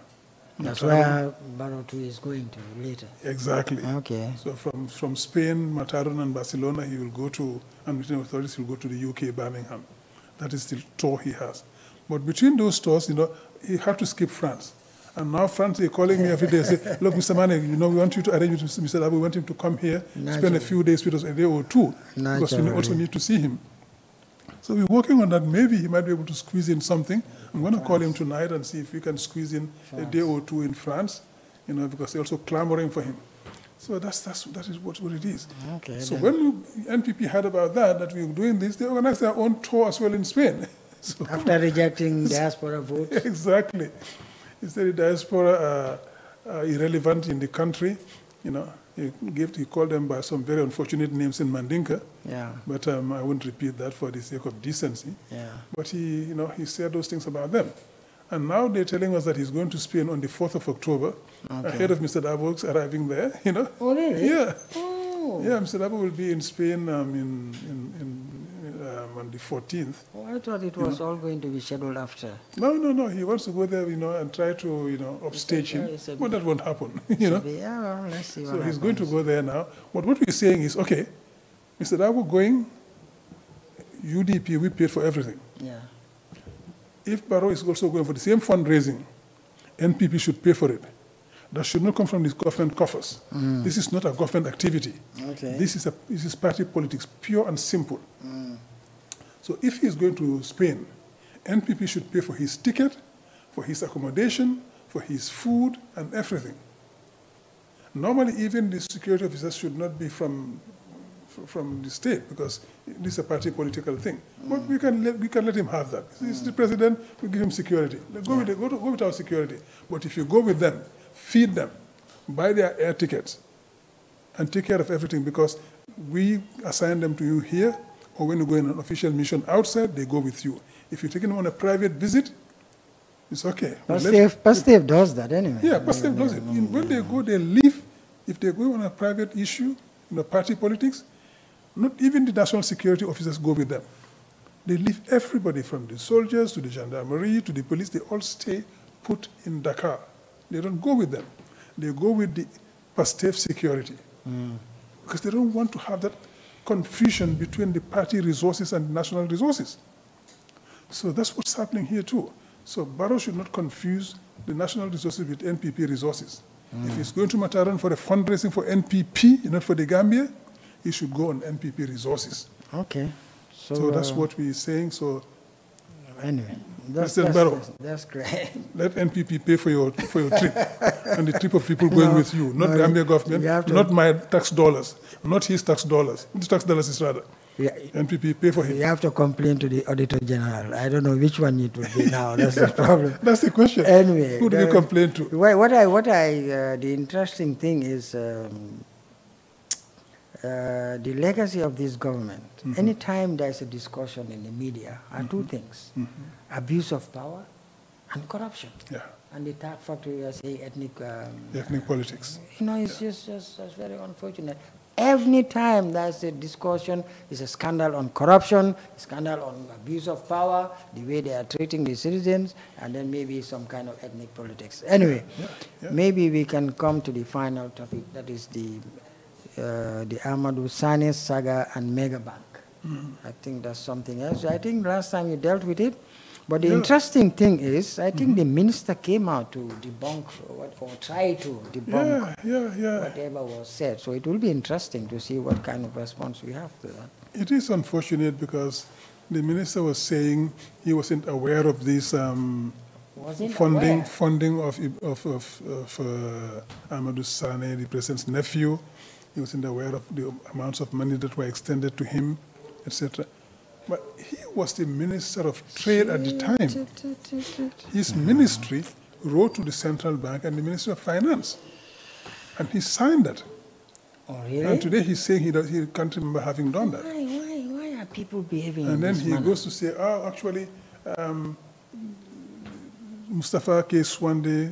that's where Barrow too is going to later. Exactly. Okay. So from Spain, Mataron and Barcelona, he will go to, and meeting authorities, he will go to the UK, Birmingham. That is the tour he has. But between those tours, you know, he had to skip France. And now France is calling me every day and say, look, Mr. Mane, you know, we want you to arrange with Mr. Abu. We want him to come here, spend a few days with us, a day or two, because we also need to see him. So we're working on that. Maybe he might be able to squeeze in something. I'm going to call him tonight and see if we can squeeze in a day or two in France, you know, because they're also clamoring for him. So that is what it is. Okay, so when NPP heard about that we were doing this, they organized their own tour as well in Spain. So, after rejecting diaspora votes? Exactly. He said the diaspora are irrelevant in the country. You know, he called them by some very unfortunate names in Mandinka. Yeah. But I won't repeat that for the sake of decency. Yeah. But he said those things about them. And now they're telling us that he's going to Spain on the 4th of October, ahead of Mr. Davo's arriving there, you know. Oh, really? Yeah. Oh. Yeah, Mr. Davo will be in Spain on the 14th. Oh, I thought it was all going to be scheduled after. No. He wants to go there, you know, and try to, you know, upstage him. But that won't happen, you know. Yeah, well, let's see what So he's happens. going to go there now. But what we're saying is, okay, Mr. Davo going, UDP, we paid for everything. Yeah. If Barrow is also going for the same fundraising, NPP should pay for it. That should not come from the government coffers. This is not a government activity. Okay. This is party politics, pure and simple. So if he's going to Spain, NPP should pay for his ticket, for his accommodation, for his food, and everything. Normally, even the security officers should not be from the state, because this is a party political thing. But we can let him have that. He's the president, we give him security. Go without security. But if you go with them, feed them, buy their air tickets, and take care of everything, because we assign them to you here, or when you go in an official mission outside, they go with you. If you're taking them on a private visit, it's okay. Pastef does that anyway. Yeah, Pastef does it. When they go, they leave. If they go on a private issue, party politics, not even the national security officers go with them. They leave everybody, from the soldiers to the gendarmerie to the police. They all stay put in Dakar. They don't go with them. They go with the Pastef security. Because they don't want to have that confusion between the party resources and the national resources. So that's what's happening here too. So Barrow should not confuse the national resources with NPP resources. If he's going to Mataran for a fundraising for NPP, not for the Gambia, he should go on NPP resources. Okay. So that's what we're saying. So anyway, President Barrow, that's great. let NPP pay for your trip and the trip of people going with you, not Gambia government, not my tax dollars, not his tax dollars. His tax dollars is rather. Yeah. NPP pay for him. You have to complain to the Auditor General. I don't know which one it will be now. That's the problem. That's the question. Anyway, who do you complain to? The interesting thing is the legacy of this government. Anytime there's a discussion in the media, are two things: abuse of power and corruption. Yeah. And the third factor, you are saying ethnic politics. You know, it's just very unfortunate. Every time there's a discussion, it's a scandal on corruption, a scandal on abuse of power, the way they are treating the citizens, and then maybe some kind of ethnic politics. Anyway, maybe we can come to the final topic, that is the Amadou Sane saga and Megabank. I think that's something else. I think last time you dealt with it. But the interesting thing is, I think the minister came out to debunk or try to debunk whatever was said. So it will be interesting to see what kind of response we have to that. It is unfortunate because the minister was saying he wasn't aware of this funding of Amadou Sane, the president's nephew. He wasn't aware of the amounts of money that were extended to him, etc. But he was the Minister of Trade at the time. His ministry wrote to the Central Bank and the Ministry of Finance And he signed that. Oh, really? And today he's saying he can't remember having done that. Why are people behaving in And then this he manner? goes to say, oh, actually, Mustafa case one day,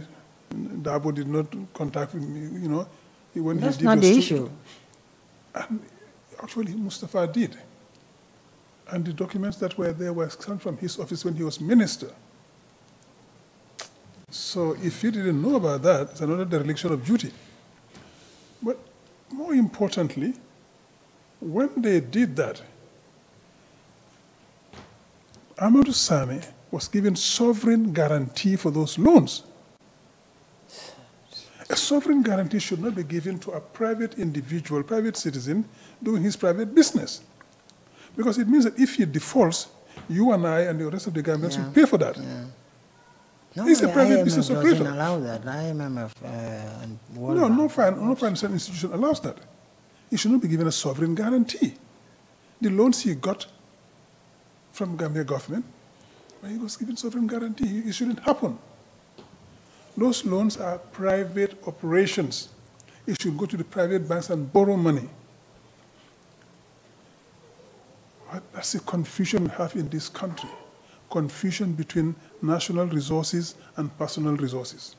Dabo did not contact me, you know. When That's he did not the was issue. And actually, Mustafa did. And the documents that were there were sent from his office when he was minister. So if you didn't know about that, it's another dereliction of duty. But more importantly, when they did that, Amadou Sane was given sovereign guarantee for those loans. A sovereign guarantee should not be given to a private individual, private citizen, doing his private business. Because it means that if he defaults, you and I and the rest of the Gambians will pay for that. Yeah. No, He's a private IMF business doesn't operator. allow that. IMF and World No Bank. financial institution allows that. He should not be given a sovereign guarantee. The loans he got from Gambia government, when he was given sovereign guarantee, it shouldn't happen. Those loans are private operations. It should go to the private banks and borrow money. That's the confusion we have in this country. Confusion between national resources and personal resources.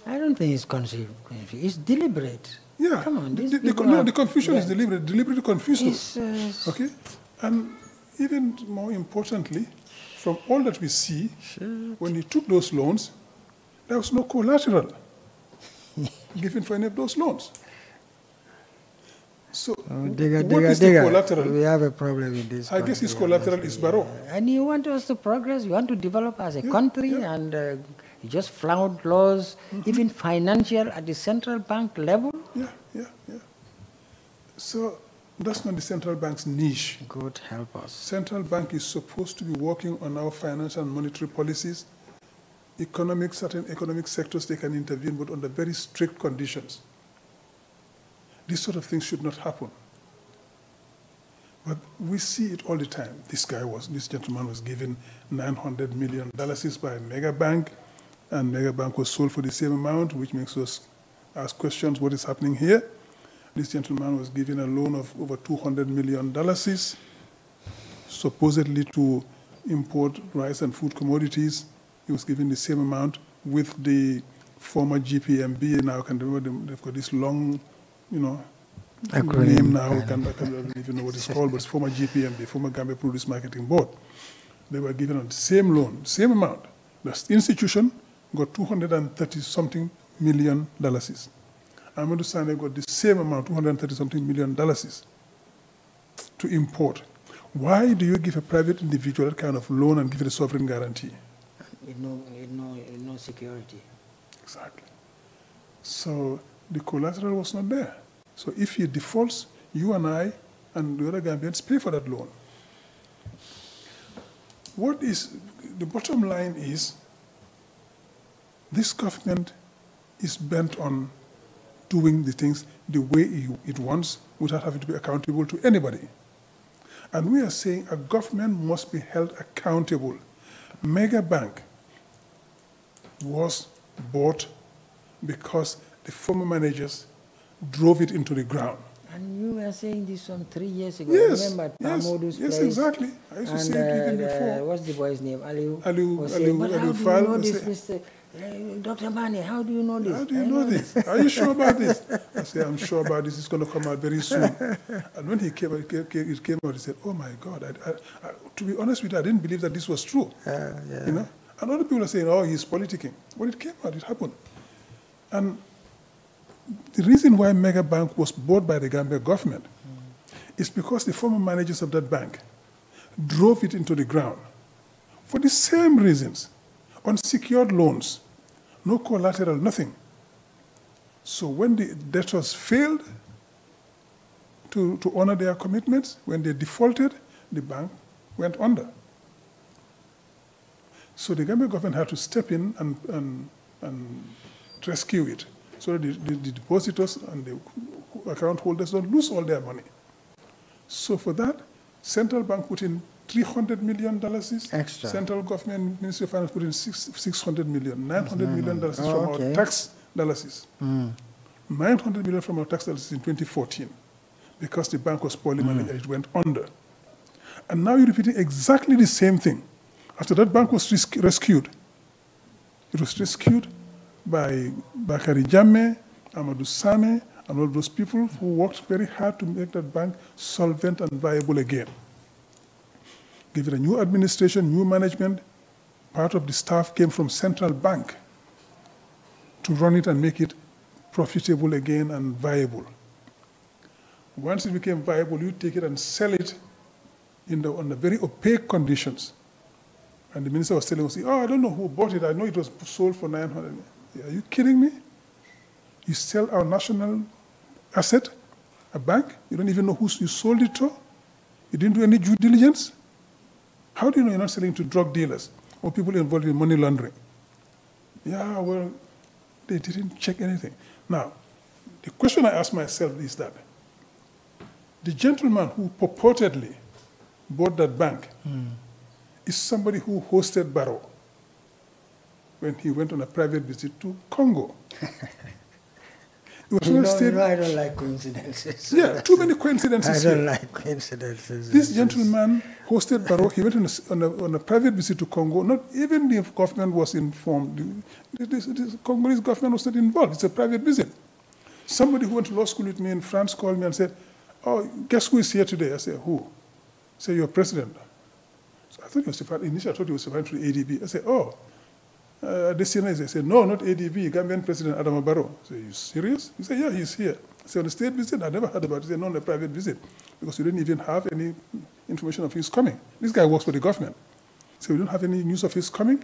I don't think it's confused. It's deliberate. Yeah. Come on. The confusion is deliberate. Deliberately confused. Okay? And even more importantly, from all that we see, when he took those loans, there was no collateral given for any of those loans. So, what is the collateral? We have a problem in this country. I guess his collateral is Barrow. And you want us to progress, you want to develop as a country, and you just flout laws, even financial at the central bank level? Yeah. So, that's not the central bank's niche. God help us. Central bank is supposed to be working on our financial and monetary policies. Certain economic sectors, they can intervene, but under very strict conditions. These sort of things should not happen. But we see it all the time. This gentleman was given $900 million by Mega Bank, and Mega Bank was sold for the same amount, which makes us ask questions, what is happening here? This gentleman was given a loan of over $200 million, supposedly to import rice and food commodities. He was given the same amount with the former GPMB. Now I can remember they've got this long, name now. I don't even know what it's called, but it's former GPMB, former Gambia Produce Marketing Board. They were given on the same loan, same amount. The institution got $230-something million. Amadou Sane got the same amount, $230-something million to import. Why do you give a private individual that kind of loan and give it a sovereign guarantee? No security. Exactly. So the collateral was not there. So if he defaults, you and I and the other Gambians pay for that loan. The bottom line is, this government is bent on doing the things the way it wants without having to be accountable to anybody. And we are saying a government must be held accountable. Mega Bank was bought because the former managers drove it into the ground. And you were saying this some 3 years ago. Yes, Remember Pamodu's place? yes, exactly. I used to say it even before. What's the boy's name? Aliu How do you know this, Mr. Dr. Mani, how do you know this? How do you know this? Are you sure about this? I say, I'm sure about this. It's going to come out very soon. And when it came out, he said, oh my God. To be honest with you, I didn't believe that this was true. And other people are saying, oh, he's politicking. When it came out, it happened. And the reason why Mega Bank was bought by the Gambia government is because the former managers of that bank drove it into the ground for the same reasons. Unsecured loans, no collateral, nothing. So when the debtors failed to honor their commitments, when they defaulted, the bank went under. So the Gambia government had to step in and rescue it, so that the depositors and the account holders don't lose all their money. So for that, central bank put in $300 million. Extra. Central government, Ministry of Finance put in $600 million, $900 million from our tax dollars. 900 million from our tax dollars in 2014 because the bank was poorly managed and it went under. And now you're repeating exactly the same thing. After that bank was rescued, it was rescued by Bakari Jammeh, Amadou Same, and all those people who worked very hard to make that bank solvent and viable again. Give it a new administration, new management. Part of the staff came from central bank to run it and make it profitable again and viable. Once it became viable, you take it and sell it under very opaque conditions. And the minister was telling us, oh, I don't know who bought it. I know it was sold for 900. Are you kidding me? You sell our national asset, a bank, you don't even know who you sold it to? You didn't do any due diligence? How do you know you're not selling to drug dealers or people involved in money laundering? Yeah, well, they didn't check anything. Now, the question I ask myself is that the gentleman who purportedly bought that bank is somebody who hosted Barrow when he went on a private visit to Congo. I don't like coincidences. Yeah, too many coincidences. I don't like coincidences. This gentleman hosted Barrow. He went on a private visit to Congo. Not even the government was informed. The Congolese government was not involved. It's a private visit. Somebody who went to law school with me in France called me and said, oh, guess who is here today? I said, who? I said, your president. So I thought he was referring, initially I thought he was referring to the ADB. I said, oh, Desina. I said, no, not ADB, Gambian President Adama Barrow. I said, are you serious? He said, yeah, he's here. I said, on a state visit? I never heard about it. He said, no, on a private visit, because we didn't even have any information of his coming. This guy works for the government. So we don't have any news of his coming.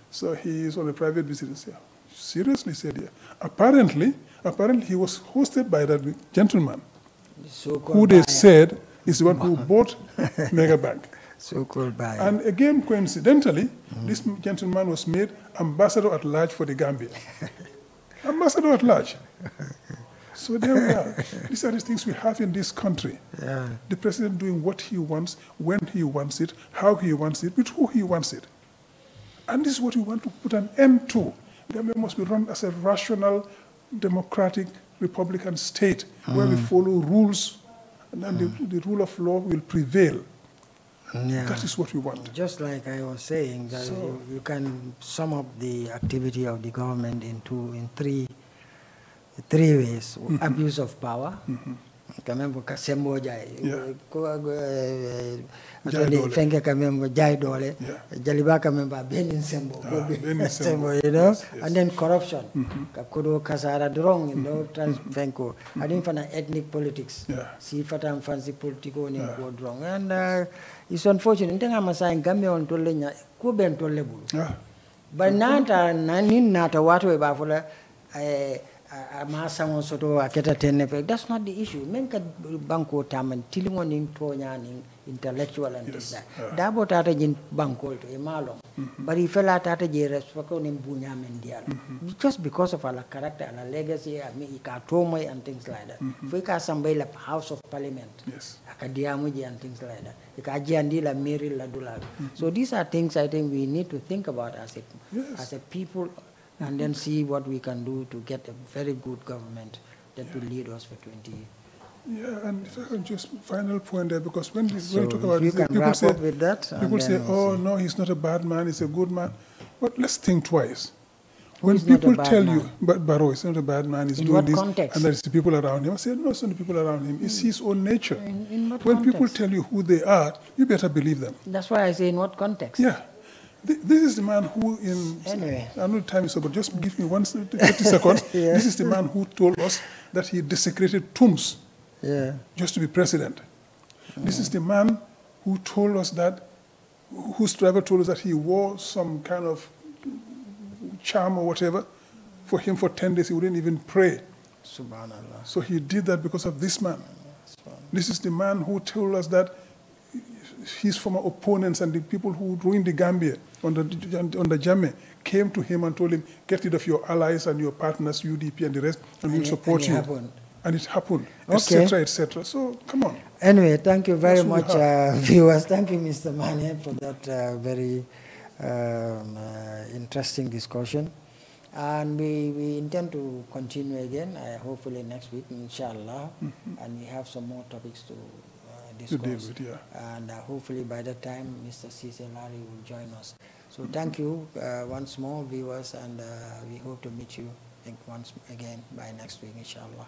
So he is on a private visit. I said, seriously? He said, yeah. Apparently he was hosted by that gentleman, who they said is the one who bought Megabank. So-called buyer. And again, coincidentally, this gentleman was made ambassador at large for the Gambia. Ambassador at large. So there we are. These are the things we have in this country. Yeah. The president doing what he wants, when he wants it, how he wants it, with who he wants it. And this is what we want to put an end to. Gambia must be run as a rational, democratic, republican state where we follow rules, and then the rule of law will prevail. Yeah. That is what we want. Just like I was saying, that you can sum up the activity of the government in three ways. Abuse of power. Kamembo kasembo jai. Fenge kamembo jai dole. Jaliba kamembo benin sembo. You know, and then corruption. Kakudo kasara drong, you know, transfenko. I didn't find ethnic politics. See fatam fancy politico ni go wrong. And it's unfortunate. Ntenga masai Gambia on tolle nya kuben tolle bulu. But nata nanin nata watu e bafula Masango soto aketa tenepe. That's not the issue. Menka banko taman tilingo ning tonya ning intellectual and this that. Dabo tata jin banko to emalong. But if fella tata je respecto ning bunya mendial. Just because of our character and our legacy, I mean ikatomo and things like that. Fika somebody like House of Parliament. Akadiamuji and things like that. Ikajiandi la Mary la Dula. So these are things I think we need to think about as a people. And then see what we can do to get a very good government that will lead us for 20 years. Yeah, and just final point there, because when we talk about this, people say, oh, no, he's not a bad man, he's a good man. But let's think twice. When people tell you, but Barrow is not a bad man, he's doing this, context? And there's the people around him, I say, no, it's not the people around him, it's his own nature. In what when context? People tell you who they are, you better believe them. That's why I say in what context? Yeah. This is the man who Anyway. I know time is over, but just give me 30 seconds. This is the man who told us that he desecrated tombs just to be president. This is the man who told us that, whose driver told us that he wore some kind of charm or whatever for him for 10 days. He wouldn't even pray. Subhanallah. So he did that because of this man. This is the man who told us that his former opponents and the people who ruined the Gambia under Jammeh came to him and told him, get rid of your allies and your partners, UDP and the rest, and we'll support you. And it happened, etc., etc. So, come on. Anyway, thank you very much, viewers. Thank you, Mr. Mane, for that very interesting discussion. And we intend to continue again, hopefully next week, inshallah, and we have some more topics to discuss. To deal with, yeah. And hopefully by that time, Mr. Cisse Larry will join us. So thank you once more, viewers, and we hope to meet you once again by next week, inshallah.